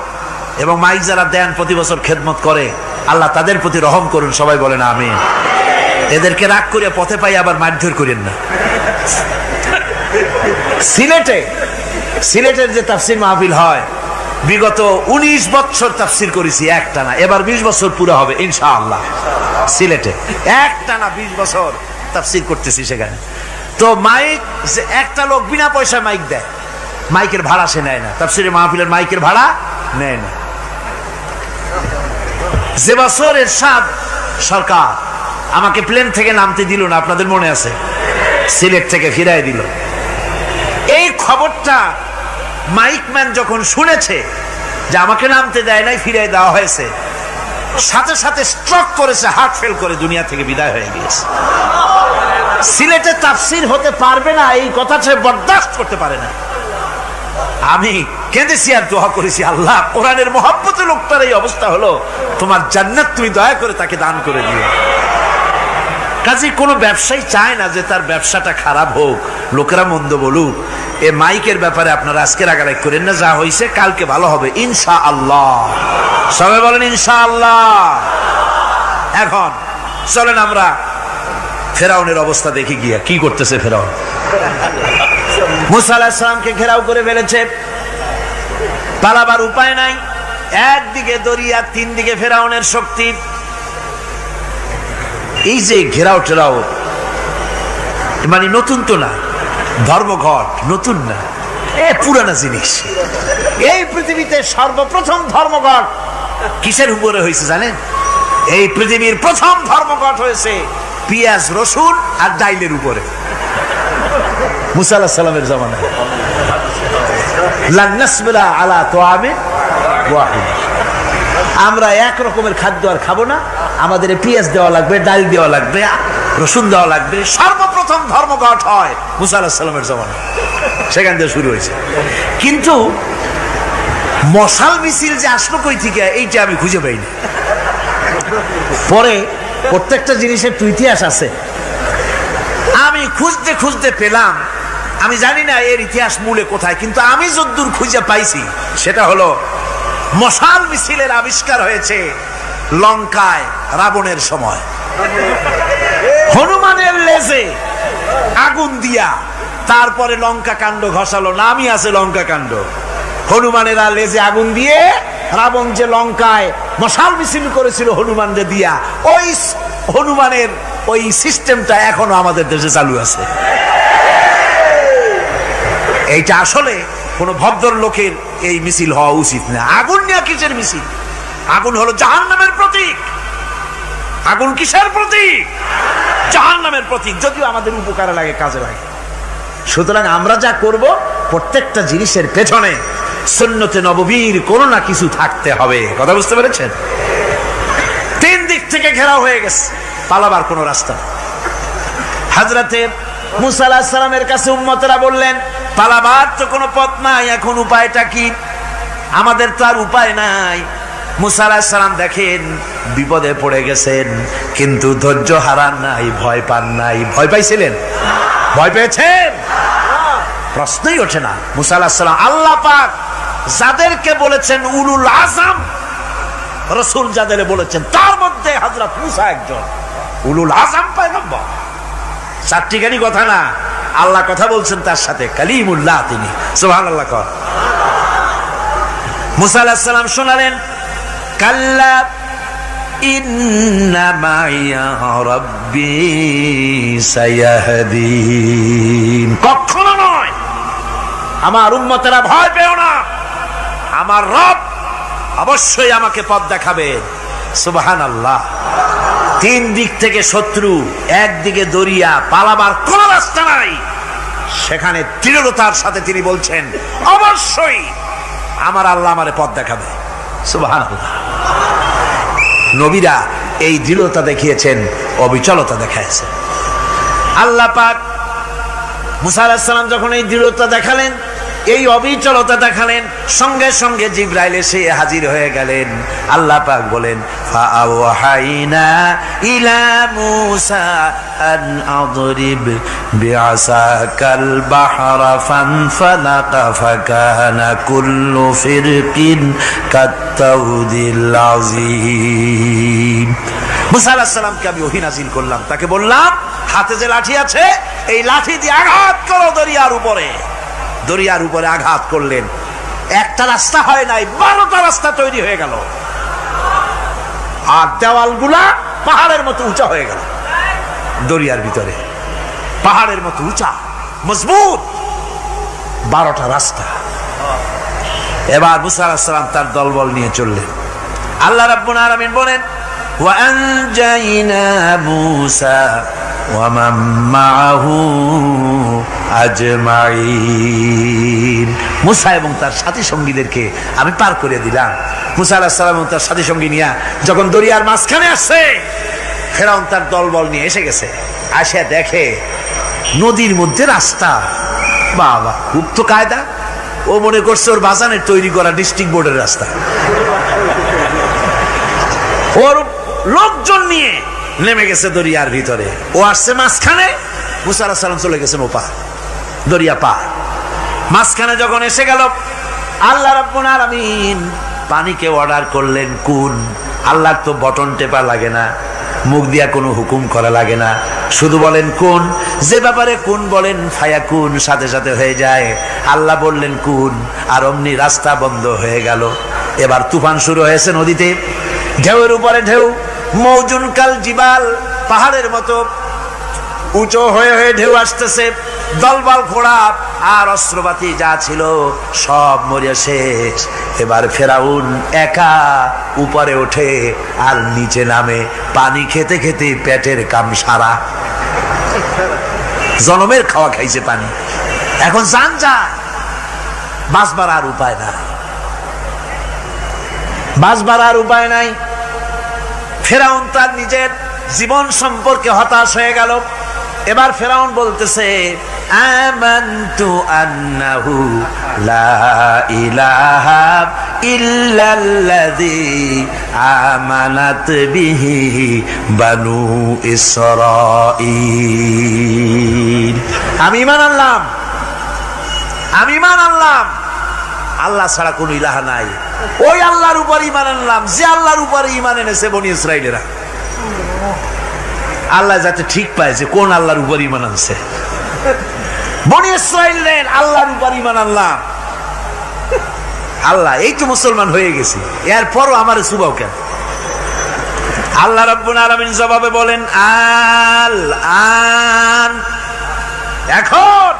এবং মাইক যারা দেন প্রতি বছর খেদমত করে, আল্লাহ তাদের প্রতি রহম করুন। সবাই বলেন আমিন। এদেরকে রাগ করে পথে পাই আবার মারধর করেন না। সিলেটের যে তাফসির মাহফিল হয়, বিগত 19 বছর তাফসির করেছি একটানা, এবার 20 বছর পুরো হবে ইনশাআল্লাহ। সিলেটে একটানা 20 বছর তাফসির করতেছি সেখানে। তো মাইক, একটা লোক বিনা পয়সায় মাইক দেয়, মাইকের ভাড়া সে নেয় না। তাফসিরে মাহফিলের মাইকের ভাড়া নেয় না। যে বছর এরশাদ সরকার আমাকে প্লেন থেকে নামতে দিল না, আপনাদের মনে আছে? সিলেট থেকে ফিরাই দিল। এই খবরটা মাইকম্যান যখন শুনেছে যে আমাকে নামতে দেয় নাই, ফিরাই দেওয়া হয়েছে, সাথে সাথে স্ট্রোক করেছে, হার্ট ফেল করে দুনিয়া থেকে বিদায় হয়ে গিয়েছে। সিলেটে তাফসির হতে পারবে না, এই কথা সে বরদাস্ত করতে পারে না। আমি কেঁদেছি আর দোয়া করেছি, আল্লাহ, কোরআনের মহব্বতে লোকটার এই অবস্থা হলো, তোমার জান্নাত তুমি দয়া করে তাকে দান করে দিও। কাজে কোনো ব্যবসায়ী চায় না যে তার ব্যবসাটা খারাপ হোক, লোকেরা মন্দ বলুক। এ মাইকের ব্যাপারে আপনারা আজকে রাগারাগ করেন না, যা হয়েছে কালকে ভালো হবে ইনশাআল্লাহ। সবাই বলেন ইনশাআল্লাহ। এখন চলেন আমরা ফেরাউনের অবস্থা দেখি গিয়া কি করতেছে ফেরাউন। মুসা আলাইহিস সালামকে ঘেরাও করে ফেলেছে, পালাবার উপায় নাই। একদিকে দরিয়া, তিন দিকে ফেরাউনের শক্তি। এই যে ঘেরাও টেরাও মানে নতুন তো না, ধর্মঘট নতুন না, পুরানা জিনিস। এই পৃথিবীতে সর্বপ্রথম ধর্মঘট কিসের উপরে হয়েছে জানেন? এই পৃথিবীর প্রথম ধর্মঘট হয়েছে পেঁয়াজ রসুন আর ডাইলের উপরে, মুসা আলাইহিস সালামের জামানায়। লান নাসবিরা আলা তুআমিন ওয়াহিদ, আমরা এক রকমের খাদ্য আর খাবো না, আমাদের পেঁয়াজ দেওয়া লাগবে, ডাল দেওয়া লাগবে, রসুন দেওয়া লাগবে। সর্বপ্রথম ধর্মঘট হয় মুসা আলাইহিস সালামের জামানায়, সেখান থেকে শুরু হয়েছে। কিন্তু মশাল মিছিল যে আসলো কই থেকে, এইটা আমি খুঁজে পাইনি। পরে প্রত্যেকটা জিনিসের তো ইতিহাস আছে, আমি খুঁজতে খুঁজতে পেলাম। আমি জানি না এর ইতিহাস মূলে কোথায়, কিন্তু আমি যদ্দূর খুঁজে পাইছি সেটা হলো মশাল মিছিলের আবিষ্কার হয়েছে লঙ্কায় রাবণের সময়। হনুমানের লেজে আগুন দিয়া তারপরে লঙ্কা কাণ্ড ঘষালো, নামই আছে লঙ্কা কাণ্ড। হনুমানেরা লেজে আগুন দিয়ে রাবণ যে লঙ্কায় মশাল মিছিল করেছিল হনুমানকে দিয়া, ওই হনুমানের ওই সিস্টেমটা এখনো আমাদের দেশে চালু আছে। এইটা আসলে কোন ভদ্রলোকের এই মিছিল হওয়া উচিত না। আগুন নিয়ে কিসের মিছিল? আগুন হলো জাহান্নামের প্রতীক। আগুন কিসের প্রতীক? জাহান্নামের প্রতীক। যদিও আমাদের উপকারে লাগে, কাজে লাগে। সুতরাং আমরা যা করব, প্রত্যেকটা জিনিসের পেছনে সুন্নতে নববীর কোনো না কিছু থাকতে হবে। কথা বুঝতে পেরেছেন? তিন দিক থেকে ঘেরাও হয়ে গেছে, পালাবার কোনো রাস্তা। হযরতে মুসা আলাইহিস সালামের কাছে উম্মতেরা বললেন, পালাবার তো কোনো পথ নাই, এখন উপায়টা কি? আমাদের তো আর উপায় নাই। মুসা আলাইহিস সালাম দেখেন বিপদে পড়ে গেছেন, কিন্তু ধৈর্য হারান নাই, ভয় পান নাই। ভয় পাইছিলেন? ভয় পেয়েছেন? প্রশ্নই ওঠে না। মুসা আলাইহিস সালাম, আল্লাহ পাক যাদেরকে বলেছেন উলুল আযম রাসূল, যাদের বলেছেন তার মধ্যে হযরত মুসা একজন উলুল আযম পয়গম্বর। চারটিখানি কথা না, আল্লাহ কথা বলছেন তার সাথে, কালিমুল্লাহ তিনি। সুবহানাল্লাহ। কর মুসা আলাইহিস সালাম শোনালেন, কাল্লা ইন্না মাইয়া রাব্বি সায়াহদিন। কখনো নয়, আমার উম্মতেরা ভয় পেও না, আমার রব অবশ্যই আমাকে পথ দেখাবেন। সুবহানাল্লাহ। তিন দিক থেকে শত্রু, একদিকে দরিয়া, পালাবার কোন রাস্তা নাই। সেখানে দৃঢ়তার সাথে তিনি বলছেন, অবশ্যই আমার আল্লাহ আমারে পথ দেখাবে। সুবহানাল্লাহ। নবীরা এই দৃঢ়তা দেখিয়েছেন, অবিচলতা দেখাইছেন। আল্লাহ পাক মুসা আলাইহিস সালাম যখন এই দৃঢ়তা দেখালেন, এই অবিচলতা দেখালেন, সঙ্গে সঙ্গে জিবরাইল এসে হাজির হয়ে গেলেন। আল্লাহ পাক বলেন, ফাআওহাইনা ইলা মূসা আন আদরিব বিআসাকাল বাহরা ফানফালাকা ফাকানা কুল্লু ফিরকিন কাত্তাউদিল আযীম। মুসা আলাইহিস সালামকে আমি ওহী নাযিল করলাম, তাকে বললাম হাতে যে লাঠি আছে, এই লাঠি দিয়ে আঘাত করো দরিয়ার উপরে। দরিয়ার উপরে আঘাত করলেন, একটা রাস্তা হয় নাই, 12টা রাস্তা তৈরি হয়ে গেল। আর দেওয়ালগুলা পাহাড়ের মতো উঁচা হয়ে গেল। দরিয়ার ভিতরে পাহাড়ের মতো উঁচা, মজবুত 12টা রাস্তা। এবার মুসা আলাইহিস সালাম তার দলবল নিয়ে চললেন। আল্লাহ রাব্বুল আলামিন বলেন, ওয়া আনজাইনা মূসা ওয়া মান মাআহু আজমাইন। মুসা এবং তার সাথী সঙ্গীদেরকে আমি পার করে দিলাম। মুসা আলাইহিস সালাম এবং তার সাথী সঙ্গী নিয়ে যখন দরিয়ার মাঝখানে আসছে, ফেরাউন তার দলবল নিয়ে এসে গেছে। আসে দেখে নদীর মধ্যে রাস্তা। বাবা, খুব তো কায়দা। ও মনে করছে ওর বাজানের তৈরি করা ডিস্ট্রিক্ট বোর্ডের রাস্তা। ওর লোকজন নিয়ে নেমে গেছে দরিয়ার ভিতরে, ও আসছে মাঝখানে। মুসা আলাইহিস সালাম চলে গেছেন ওপার, দরিয়া পার। মাঝখানে যখন এসে গেল, আল্লাহ রাব্বুল আলামিন পানিকে অর্ডার করলেন কুন। আল্লাহর তো বটন টেপা লাগে না, মুখ দিয়া কোনো হুকুম করা লাগে না, শুধু বলেন কুন। যে ব্যাপারে কুন বলেন ফায়াকুন, সাথে সাথে হয়ে যায়। আল্লাহ বললেন কুন, আর অমনি রাস্তা বন্ধ হয়ে গেল। এবার তুফান শুরু হয়েছে নদীতে, ঢেউয়ের উপরে ঢেউ, মৌজুন কাল জিবাল, পাহাড়ের মতো উঁচু হয়ে হয়ে ঢেউ আসতেছে। দলবল ঘোড়া আর অস্ত্রপাতি যা ছিল সব মরে শেষ। এবার ফেরাউন একা উপরে ওঠে আর নিচে নামে, পানি খেতে খেতে পেটের কাম সারা, জনমের খাওয়া খাইছে পানি। এখন জান যায়, বাঁচবার আর উপায় নাই, বাঁচবার আর উপায় নাই। ফেরাউন তার নিজের জীবন সম্পর্কে হতাশ হয়ে গেল। এবার ফেরাউন বলতেছে, আমানতু আন্নাহু লা ইলাহা ইল্লাল্লাযী আমানাত বিহি বানু ইসরাঈল। আমি ঈমান আনলাম, আমি ঈমান আনলাম আল্লাহ ছাড়া কোন ইলাহা নাই। ওই আল্লাহর উপর ঈমান আনলাম যে আল্লাহর উপর ঈমান এনেছে বনি ইসরাঈলেরা। আল্লাহ যাতে ঠিক পায় যে কোন আল্লাহর উপর ঈমান আনছে। বনি ইসরাঈলের আল্লাহর উপর ঈমান আনলাম। আল্লাহ এই তো মুসলমান হয়ে গেছি, এরপরও আমার সুবাও কেন? আল্লাহ রাব্বুল আলামিন জবাবে বলেন, আল আন, এখন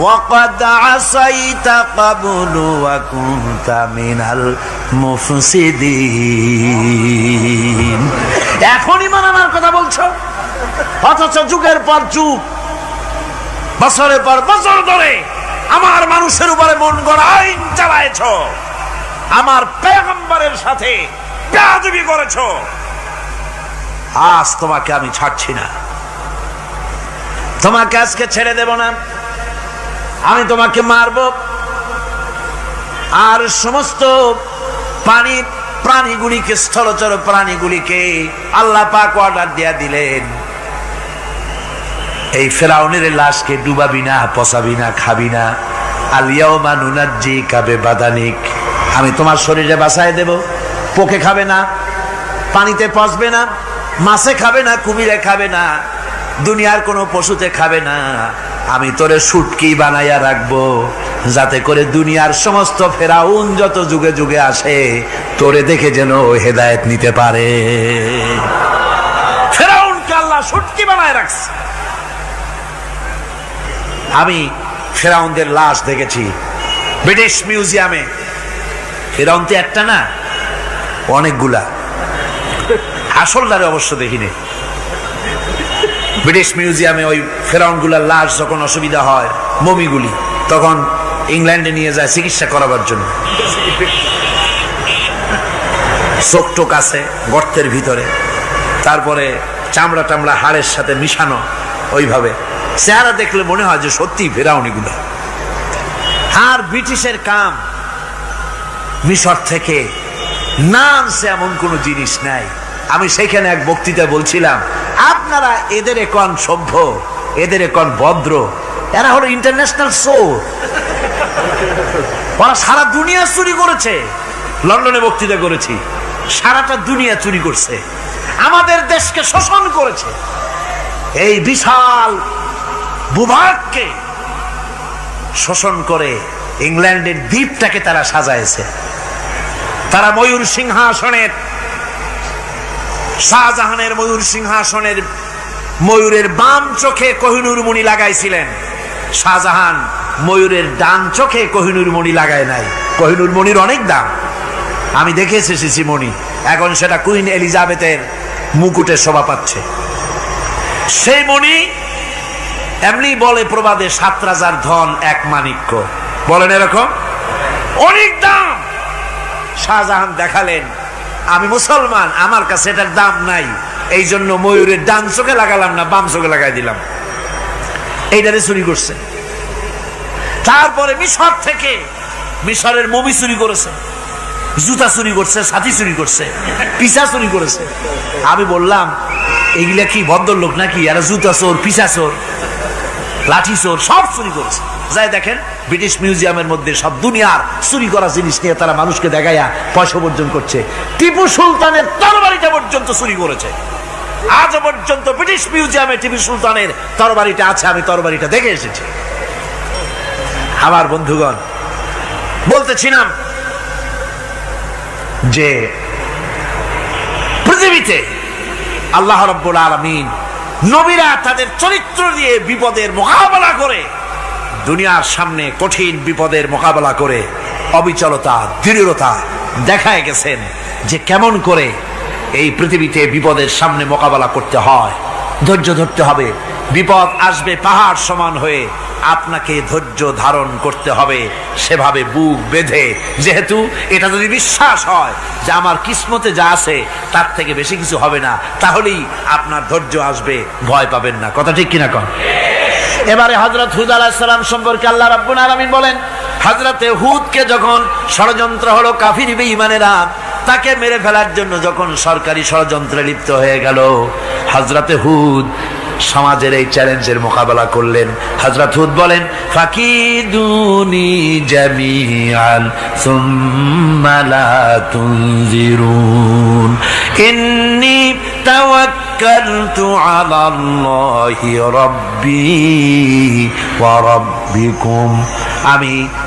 ওয়াকাদ আসাইতা ক্বাবলু ওয়া কুনতা মিনাল মুফসিদিন। এখন ঈমান আনার কথা বলছো, অথচ যুগের পর যুগ, বছরের পর বছর ধরে আমার মানুষের উপরে মন গড়া আইন চালায়েছ, আমার পয়গম্বরের সাথে বেয়াদবি করেছ। আজ তোমাকে আমি ছাড়ছি না, তোমাকে আজকে ছেড়ে দেব না, আমি তোমাকে মারব। আর সমস্ত প্রাণীগুলিকে, স্থলচর প্রাণীগুলিকে আল্লাহ পাক অর্ডার দিয়া দিলেন, এই ফেরাউনের লাশকে ডুবাবি না, পচাবি না, খাবি না। আল ইয়াউমা নুনাজ্জিকা বিবাদানিক, আমি তোমার শরীরে বাঁচায় দেব। পোকে খাবে না, পানিতে পচবে না, মাছে খাবে না, কুমিরে খাবে না, দুনিয়ার কোনো পশুতে খাবে না। আমি তোরে শুটকি বানাইয়া রাখবো, যাতে করে দুনিয়ার সমস্ত ফেরাউন যত যুগে যুগে আসে তোরে দেখে যেন হেদায়েত নিতে পারে। ফেরাউনকে আল্লাহ শুটকি বানায় রাখছে। আমি ফেরাউনদের লাশ দেখেছি ব্রিটিশ মিউজিয়ামে। ফেরাউন তো একটা না, অনেকগুলা। আসলটারে অবশ্য দেখিনি। ব্রিটিশ মিউজিয়ামে ওই ফেরাউনগুলার লাশ যখন অসুবিধা হয়, মমিগুলি, তখন ইংল্যান্ডে নিয়ে যায় চিকিৎসা করাবার জন্য। চোখ টোক আছে গর্তের ভিতরে, তারপরে চামড়া টামড়া হাড়ের সাথে মিশানো, ওইভাবে চেহারা দেখলে মনে হয় যে সত্যি ফেরাউনিগুলো। আর ব্রিটিশের কাম মিশর থেকে না আনছে এমন কোনো জিনিস নাই। আমি সেখানে এক বক্তৃতা বলছিলাম, আপনারা এদের এখন সভ্য, এদের এখন ভদ্র, এরা হলো ইন্টারন্যাশনাল চোর। ওরা সারা দুনিয়া চুরি করেছে। লন্ডনে বক্তৃতা করেছি, সারাটা দুনিয়া চুরি করছে, আমাদের দেশকে শোষণ করেছে। এই বিশাল ভূভাগকে শোষণ করে ইংল্যান্ডের দ্বীপটাকে তারা সাজাইছে। তারা ময়ূর সিংহাসনের, শাহজাহানের ময়ূর সিংহাসনের ময়ূরের বাম চোখে কোহিনূর মণি লাগাইছিলেন। শাহজাহান ময়ূরের ডান চোখে কোহিনূর মণি লাগায় নাই। কোহিনূর মণির অনেক দাম, আমি দেখে এসেছি মণি। এখন সেটা কুইন এলিজাবেথের মুকুটে শোভা পাচ্ছে। সেই মণি এমনি বলে প্রবাদে 7 রাজার ধন এক মাণিক্য, বলেন এরকম অনেক দাম। শাহজাহান দেখালেন, আমি মুসলমান, আমার কাছে এটার দাম নাই, এই জন্য ময়ূরের ডান চোখে লাগালাম না, বাম চোখে লাগাই দিলাম। এইটারে চুরি করছে। তারপরে মিশর থেকে, মিশরের মমি চুরি করেছে, জুতা চুরি করছে, ছাতি চুরি করছে, পিসা চুরি করেছে। আমি বললাম, এগুলা কি ভদ্রলোক নাকি? এরা জুতা চোর, পিসা চোর, লাঠি চোর, সব চুরি করেছে। যাই দেখেন ব্রিটিশ মিউজিয়ামের মধ্যে সব দুনিয়ার চুরি করা জিনিস নিয়ে তারা মানুষকে দেখাইয়া পয়সা অর্জন করছে। টিপু সুলতানের তরবারিটা পর্যন্ত চুরি করেছে। আজ পর্যন্ত ব্রিটিশ মিউজিয়ামে টিপু সুলতানের তরবারিটা আছে, আমি তরবারিটা দেখে এসেছি। আমার বন্ধুগণ, বলতেছিলাম যে পৃথিবীতে আল্লাহ রাব্বুল আলামিন নবীরা তাদের চরিত্র দিয়ে বিপদের মোকাবেলা করে দুনিয়ার সামনে কঠিন বিপদের মোকাবেলা করে অবিচলতা, দৃঢ়তা দেখায় গেছেন যে কেমন করে এই পৃথিবীতে বিপদের সামনে মোকাবেলা করতে হয়। ধৈর্য ধরতে হবে, বিপদ আসবে পাহাড় সমান হয়ে, আপনাকে ধৈর্য ধারণ করতে হবে সেভাবে বুক বেঁধে। যেহেতু এটা যদি বিশ্বাস হয় যে আমার কিসমতে যা আছে তার থেকে বেশি কিছু হবে না, তাহলেই আপনার ধৈর্য আসবে, ভয় পাবেন না। কথা ঠিক কিনা কন? এবারে হযরত হুদ আলাইহিস সালাম সম্পর্কে আল্লাহ রাব্বুল আলামিন বলেন, হযরতে হুদকে যখন ষড়যন্ত্র হলো কাফির বেঈমানেরা তাকে মেরে ফেলার জন্য যখন সরকারি ষড়যন্ত্রে লিপ্ত হয়ে গেল, হযরতে হুদ সমাজের এই চ্যালেঞ্জের মোকাবেলা করলেন। হযরত হুদ বলেন, ফাকিদুনি জামিআন সুম্মা লা তুনজিরুন ইন্নী তাওয়াক্কালতু আলাল্লাহি রাব্বি ওয়া রাব্বিকুম।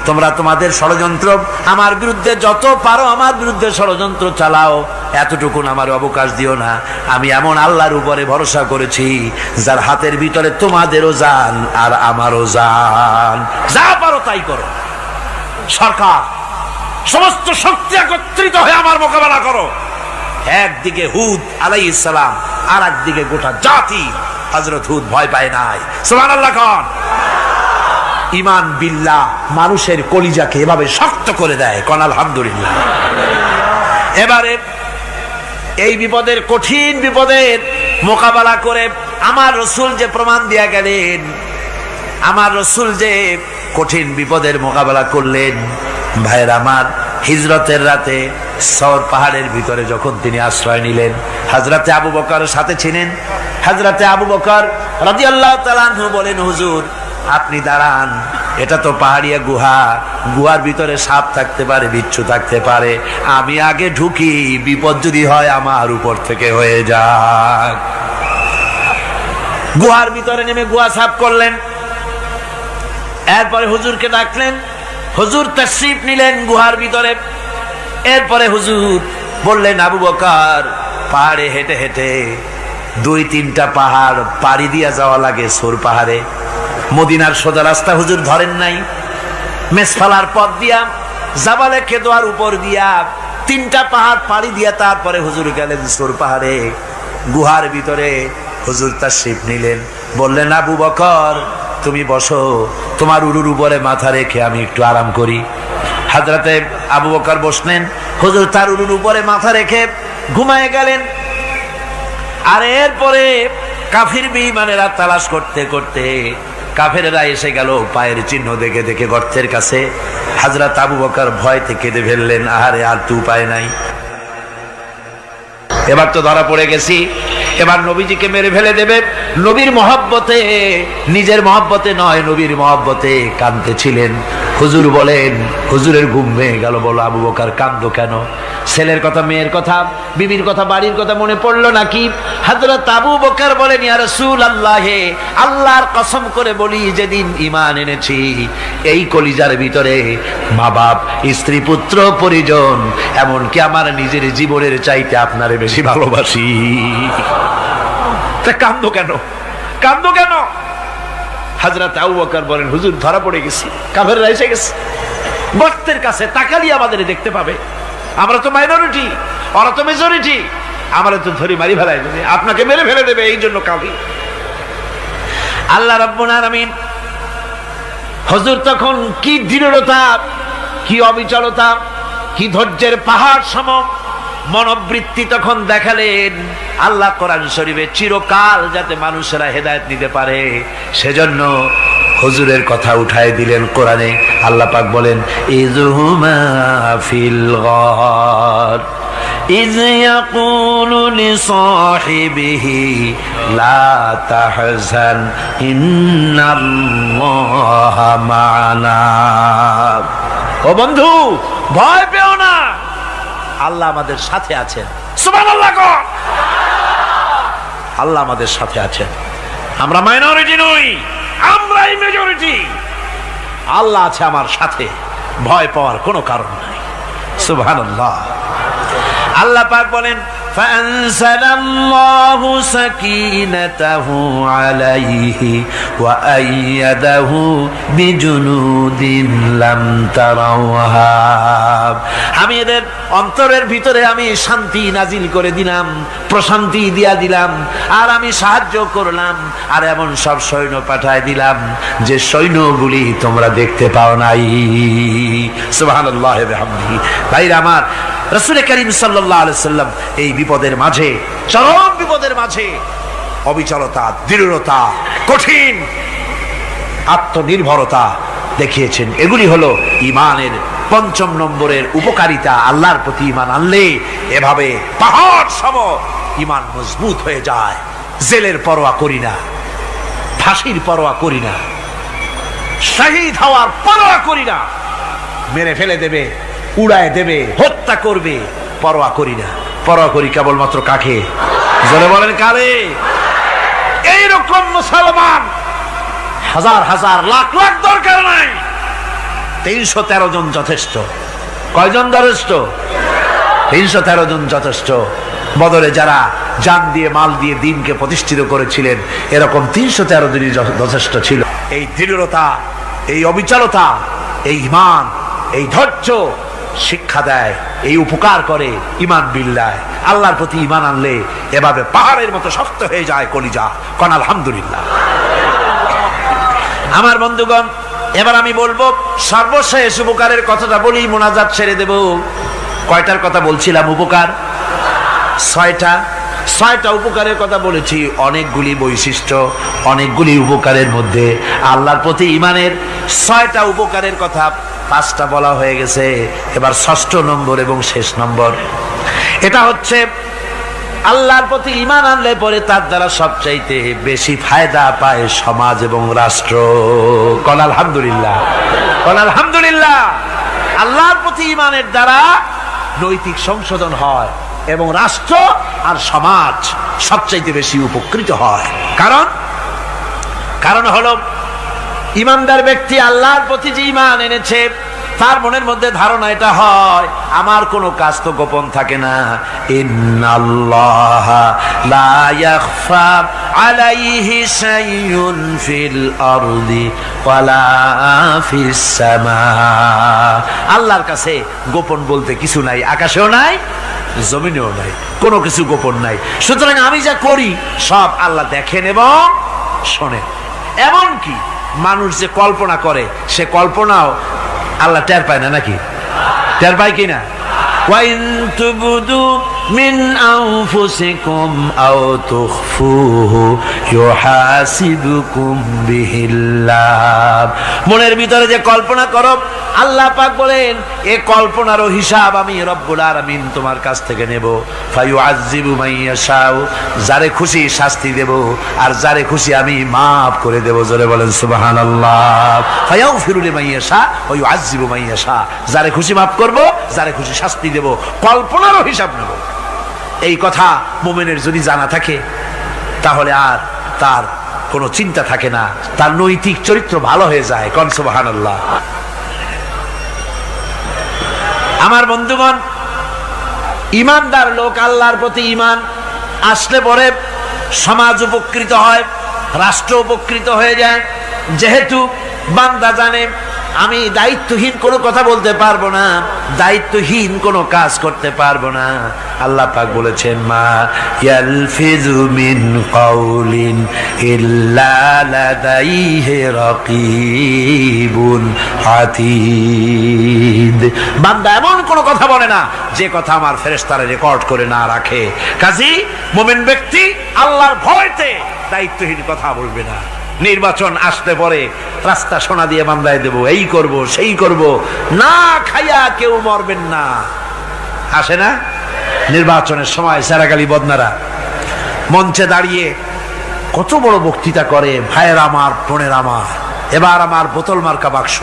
তোমরা তোমাদের ষড়যন্ত্র আমার বিরুদ্ধে যত পারো আমার বিরুদ্ধে ষড়যন্ত্র চালাও, এতটুকুন আমার অবকাশ দিও না। আমি এমন আল্লাহর উপরে ভরসা করেছি যার হাতের ভিতরে তোমাদেরও জান আর আমারও জান। যা পারো তাই করো। সরকার সমস্ত শক্তি একত্রিত হয়ে আমার মোকাবেলা করো। একদিকে হুদ আলাইহিস সালাম, আর একদিকে গোটা জাতি। হযরত হুদ ভয় পায় নাই। সুবহানাল্লাহ খান। ঈমান বিল্লাহ মানুষের কলিজাকে এভাবে শক্ত করে দেয়। কোন আলহামদুলিল্লাহ। এবারে এই বিপদের, কঠিন বিপদের মোকাবেলা করে আমার রাসূল যে প্রমাণ দিয়া গেলেন, আমার রাসূল যে কঠিন বিপদের মোকাবেলা করলেন, ভাইরা আমার, হিজরতের রাতে সওর পাহাড়ের ভিতরে যখন তিনি আশ্রয় নিলেন, হযরতে আবু বকর সাথে ছিলেন। হযরতে আবু বকর রাদিয়াল্লাহু তাআলা আনহু বলেন, হুজুর আপনি দাঁড়ান, এটা তো পাহাড়িয়া গুহা, গুহার ভিতরে সাপ থাকতে পারে, বিচ্ছু থাকতে পারে, আমি আগে ঢুকি, বিপদ যদি হয় আমার উপর থেকে হয়ে যাক। গুহার ভিতরে নেমে গুহা সাফ করলেন। এরপরে হুজুরকে ডাকলেন, হুজুর তাশরীফ নিলেন গুহার ভিতরে। এরপরে হুজুর বললেন, আবু বকর পাহাড়ে হেঁটে হেঁটে 2-3টা পাহাড় পাড়ি দিয়া যাওয়া লাগে সোর পাহাড়ে। মদিনার সোজা রাস্তা হুজুর ধরেন নাই, মেসফালার পথ দিয়া জাবালে খেদোয়ার উপর দিয়া 3টা পাহাড় পাড়ি দিয়া তারপরে হুজুর গেলেন সোর পাহাড়ে। গুহার ভিতরে হুজুর তাশরীফ নিলেন। বললেন, আবু বকর তুমি বসো, তোমার উরুর উপরে মাথা রেখে আমি একটু আরাম করি। হযরতে আবু বকর বসলেন, হুজুর তার উরুর উপরে মাথা রেখে ঘুমায় গেলেন। আর এরপরে কাফির বেঈমানেরা তালাশ করতে করতে কাফেরেরা এসে গেল পায়ের চিহ্ন দেখে দেখে গর্তের কাছে। হযরত আবু বকর ভয়তে কেঁদে ফেললেন, আহারে আর তো উপায় নাই, এবার তো ধরা পড়ে গেছি, এবার নবীজিকে মেরে ফেলে দেবে। নবীর মহব্বতে, নিজের মহব্বতে নয়, নবীর মহব্বতে কাঁদতেছিলেন। হুজুর বলেন, হুজুরের ঘুম ভেঙে গেল। বলো আবু বকর কাঁদো কেন? ছেলের কথা, মেয়ের কথা, বিবির কথা, বাড়ির কথা মনে পড়লো নাকি? হযরত আবু বকর বলেন, ইয়া রাসূলুল্লাহ, আল্লাহর কসম করে বলি, যেদিন ঈমান এনেছি এই কলিজার ভিতরে মা বাপ, স্ত্রী, পুত্র, পরিজন, এমনকি আমার নিজের জীবনের চাইতে আপনারে বেশি ভালোবাসি। কাঁদো কেন? কাঁদো কেন? হযরত আবু বকর বলেন, হুজুর ধরা পড়ে গেছি, কাফেররা এসে গেছে গর্তের কাছে, তাকালি আমাদের দেখতে পাবে, আমরা তো মাইনরিটি, ওরা তো মেজরিটি, আমরা তো ধরে মারি ফেলাই দেবে, আপনাকে মেরে ফেলে দেবে, এই জন্য কাঁদি। আল্লাহ রাব্বুল আলামিন হুজুর তখন কি দৃঢ়তা, কি অবিচলতা, কি ধৈর্যের পাহাড় সম মনোবৃত্তি তখন দেখালেন। আল্লাহ কোরআন শরীফে চিরকাল যাতে মানুষেরা হেদায়েত নিতে পারে সেজন্য হুজুরের কথা উঠায় দিলেন কোরআনে। আল্লাহ পাক বলেন, ইযহুমা ফিল গার ইয ইয়াকুলু লিসাহিবিহি লা তাহজান ইন্নাল্লাহা মা'ানা। ও বন্ধু, ভয় পেও না, আল্লাহ আমাদের সাথে আছেন। সুবহানাল্লাহ। আল্লাহ আমাদের সাথে আছেন। আমরা মাইনরিটি নই, আমরাই মেজরিটি। আল্লাহ আছে আমার সাথে, ভয় পাওয়ার কোনো কারণ নাই। সুবহানাল্লাহ। আল্লাহ পাক বলেন, فأنزل الله سكينته عليه وأيده بجنود لم تروها। আমি এদের অন্তরের ভিতরে আমি শান্তি নাজিল করে দিলাম, প্রশান্তি দিয়া দিলাম, আর আমি সাহায্য করলাম, আর এমন সব সৈন্য পাঠায় দিলাম যে সৈন্যগুলি তোমরা দেখতে পাও নাই। সুবহানাল্লাহ ওয়া বিহামদিহি। ভাইরা আমার, রাসূল করিম সাল্লাল্লাহু আলাইহি সাল্লাম এই বিপদের মাঝে, চরম বিপদের মাঝে অবিচলতা, দৃঢ়তা, কঠিন আত্মনির্ভরতা দেখিয়েছেন। এগুলি হলো ঈমানের পঞ্চম নম্বরের উপকারিতা। আল্লাহর প্রতি ঈমান আনলে এভাবে পাহাড় সম ঈমান মজবুত হয়ে যায়। জেলের পরোয়া করি না, ফাঁসির পরোয়া করি না, শহীদ হওয়ার পরোয়া করি না, মেরে ফেলে দেবে, উড়ায় দেবে, হত্যা করবে, পরোয়া করি না। পরোয়া করি কেবলমাত্র কাকে? জোরে বলেন কারে? এইরকম মুসলমান হাজার হাজার লাখ লাখ দরকার নাই, 313 জন যথেষ্ট। কয়জন যথেষ্ট? 313 জন যথেষ্ট। বদরে যারা জান দিয়ে মাল দিয়ে দিনকে প্রতিষ্ঠিত করেছিলেন, এরকম 313 জনই যথেষ্ট ছিল। এই দৃঢ়তা, এই অবিচলতা, এই ঈমান, এই ধৈর্য শিক্ষা দেয়, এই উপকার করে ঈমান বিল্লাহ। আল্লাহর প্রতি ঈমান আনলে এভাবে পাহাড়ের মতো শক্ত হয়ে যায় কলিজা। কোন আলহামদুলিল্লাহ। আমার বন্ধুগণ, এবার আমি বলবো সর্বশেষ উপকারের কথাটা বলি, মোনাজাত ছেড়ে দেব। কয়টার কথা বলছিলাম? উপকার 6টা উপকারের কথা বলেছি। অনেকগুলি বৈশিষ্ট্য, অনেকগুলি উপকারের মধ্যে আল্লাহর প্রতি ঈমানের 6টা উপকারের কথা 5টা বলা হয়ে গেছে। এবার 6ষ্ঠ নম্বর এবং শেষ নম্বর, এটা হচ্ছে আল্লাহর প্রতি ঈমান আনলে পরে তার দ্বারা সবচাইতে বেশি ফায়দা পায় সমাজ এবং রাষ্ট্র। কোন আলহামদুলিল্লাহ, কোন আলহামদুলিল্লাহ। আল্লাহর প্রতি ঈমানের দ্বারা নৈতিক সংশোধন হয় এবং রাষ্ট্র আর সমাজ সবচাইতে বেশি উপকৃত হয়। কারণ হলো ঈমানদার ব্যক্তি আল্লাহর প্রতি যে ঈমান এনেছে, তার মনের মধ্যে ধারণা এটা হয়, আমার কোনো কাজ তো গোপন থাকে না। ইন্নাল্লাহা লা ইয়াখফা আলাইহি শাইউন ফিল আরদি ওয়ালা ফিস সামা। আল্লাহর কাছে গোপন বলতে কিছু নাই, আকাশেও নাই, জমিনেও নাই, কোনো কিছু গোপন নাই। সুতরাং আমি যা করি সব আল্লাহ দেখেন এবং শোনেন। এমনকি মানুষ যে কল্পনা করে, সে কল্পনাও আল্লাহ টের পায় না, নাকি? টের পায় কিনা? ওয়াইন তুবদু মিন আনফুসিকুম আও তুখফুহু ইউহাসিবুকুম বিহিল্লাহ। মনের ভিতরে যে কল্পনা করো, আল্লাহ পাক বলেন এ কল্পনারও হিসাব আমি রব্বুল আলামিন তোমার কাছ থেকে নেব। ফায়ুআযযিবু মান ইয়াশাউ, যারে খুশি শাস্তি দেব, আর যারে খুশি আমি মাফ করে দেব। জোরে বলেন সুবহানাল্লাহ। ফায়াগফিরু লিমান ইয়াশা ওয়া ইউআযযিবু মান ইয়াশা, যারে খুশি মাফ করব, যারে খুশি শাস্তি দেব, কল্পনারও হিসাব নেব। এই কথা মুমিনের যদি জানা থাকে, তাহলে আর তার কোনো চিন্তা থাকে না, তার নৈতিক চরিত্র ভালো হয়ে যায়। কোন সুবহানাল্লাহ। আমার বন্ধুগণ, ঈমানদার লোক, আল্লাহর প্রতি ঈমান আসলে পরে সমাজ উপকৃত হয়, রাষ্ট্র উপকৃত হয়ে যায়। যেহেতু বান্দা জানে আমি দায়িত্বহীন কোনো কথা বলতে পারবো না, দায়িত্বহীন কোনো কাজ করতে পারবো না। আল্লাহ পাক বলেছেন, মা ইয়ালফিযু মিন কাউলিন ইল্লা লাদাইহি রাকীবুন আতীদ। বান্দা এমন কোনো কথা বলে না যে কথা আমার ফেরেশতারা রেকর্ড করে না রাখে। কাজী মুমিন ব্যক্তি আল্লাহর ভয়তে দায়িত্বহীন কথা বলবে না। নির্বাচন আসতে পরে রাস্তা সোনা দিয়ে বান্ধায় দেব, এই করব সেই করব, না খাইয়া কেউ মরবেন না। আসে না নির্বাচনের সময় সেরাগালি বদনারা মঞ্চে দাঁড়িয়ে কত বড় বক্তৃতা করে, ভাইয়ের আমার, বোনের আমার, এবার আমার বোতল মার্কা বাক্স,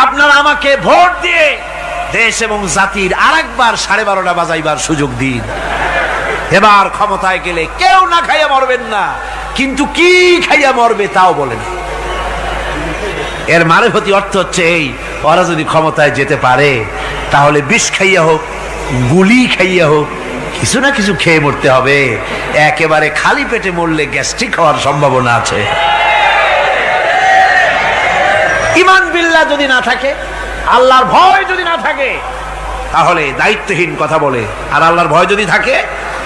আপনারা আমাকে ভোট দিয়ে দেশ এবং জাতির আরেকবার 12:30 বাজাইবার সুযোগ দিন। এবার ক্ষমতায় গেলে কেউ না খাইয়া মরবেন না, কিন্তু কি খাইয়া মরবে তাও বলেন। এর মারফতি অর্থ হচ্ছে এই, ওরা যদি ক্ষমতায় যেতে পারে তাহলে বিষ খাইয়া হোক, গুলি খাইয়া হোক, কিছু না কিছু খেয়ে মরতে হবে। একেবারে খালি পেটে মরলে গ্যাস্ট্রিক হওয়ার সম্ভাবনা আছে। ঈমান বিল্লাহ যদি না থাকে, আল্লাহর ভয় যদি না থাকে, তাহলে দায়িত্বহীন কথা বলে। আর আল্লাহর ভয় যদি থাকে,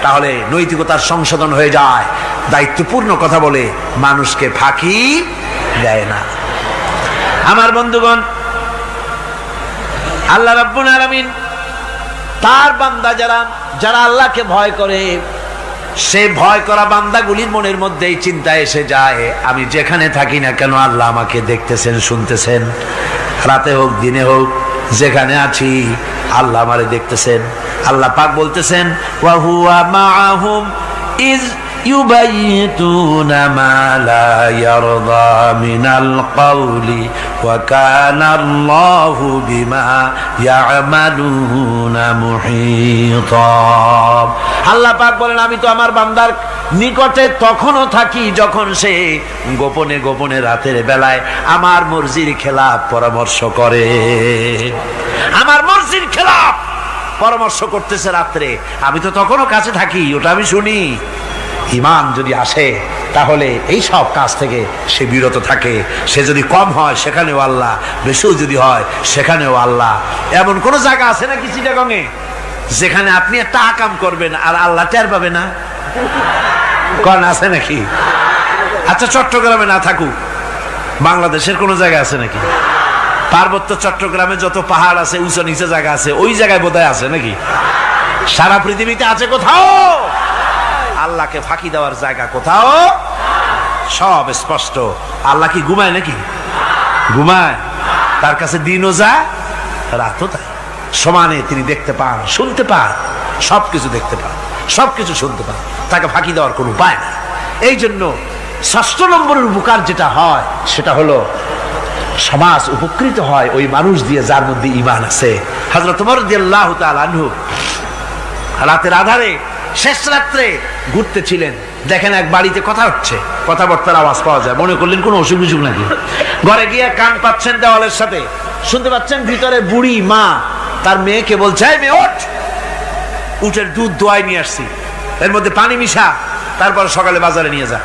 তাহলে নৈতিকতার সংশোধন হয়ে যায়, দায়িত্বপূর্ণ কথা বলে, মানুষকে ফাঁকি দেয় না। আমার বন্ধুগণ, আল্লাহ রাব্বুল আলামিন তার বান্দা যারা আল্লাহকে ভয় করে, সে ভয় করা বান্দাগুলির মনের মধ্যে এই চিন্তা এসে যায়, আমি যেখানে থাকি না কেন আল্লাহ আমাকে দেখতেছেন, শুনতেছেন। রাতে হোক দিনে হোক, যেখানে আছি আল্লাহ আমারে দেখতেছেন। আল্লাহ পাক বলতেছেন, ওয়া হুয়া মাআহুম ইজ ইউবাইতুনা মা লা ইয়ারদা মিনাল কওলি ওয়া কানা আল্লাহু বিমা ইয়ামালুনা মুহীতা। আল্লাহ পাক বলেন, আমি তো আমার বান্দার নিকটে তখনও থাকি যখন সে গোপনে গোপনে রাতের বেলায় আমার মর্জির খেলাফ পরামর্শ করে। আমার মর্জির খেলাফ পরামর্শ করতেছে রাত্রে, আমি তো তখনও কাছে থাকি, ওটা আমি শুনি। ঈমান যদি আসে, তাহলে এই সব কাজ থেকে সে বিরত থাকে। সে যদি কম হয় সেখানেও আল্লাহ, বেশিও যদি হয় সেখানেও আল্লাহ। এমন কোন জায়গা আছে নাকি চিটাগংয়ে যেখানে আপনি একটা আকাম করবেন আর আল্লাহ টের পাবে না? কোন আছে নাকি? আচ্ছা, চট্টগ্রামে না থাকুক, বাংলাদেশের কোন জায়গা আছে নাকি? পার্বত্য চট্টগ্রামে যত পাহাড় আছে, উঁচু নিচে জায়গা আছে, ওই জায়গায় বোধহয় আছে নাকি? সারা পৃথিবীতে আছে কোথাও? আল্লাহকে ফাঁকি দেওয়ার জায়গা কোথাও? সব স্পষ্ট। আল্লাহ কি ঘুমায় নাকি? ঘুমায়? তার কাছে দিনও যায়, রাতও তাই। সমানে তিনি দেখতে পান, শুনতে পান, সবকিছু দেখতে পান, সবকিছু শুনতে পান। তাকে ফাঁকি দেওয়ার কোনো উপায় নাই। এই জন্য ৬ষ্ঠ নম্বরের উপকার যেটা হয়, সেটা হলো সমাজ উপকৃত হয় ওই মানুষ দিয়ে যার মধ্যে ঈমান আছে। হযরত ওমর রাদিয়াল্লাহু তাআলা আনহু রাতের আধারে শেষ রাত্রে ঘুরতেছিলেন, দেখেন এক বাড়িতে কথা হচ্ছে, কথাবার্তার আওয়াজ পাওয়া যায়। মনে করলেন কোন অসুখ বিসুখ নাকি। ঘরে গিয়ে কান পাচ্ছেন দেওয়ালের সাথে, শুনতে পাচ্ছেন ভিতরে বুড়ি মা তার মেয়েকে বলছে, এই মেয়ে ওঠ, উটের দুধ দোয়াই নিয়ে আসছি, এর মধ্যে পানি মিশা, তারপর সকালে বাজারে নিয়ে যা।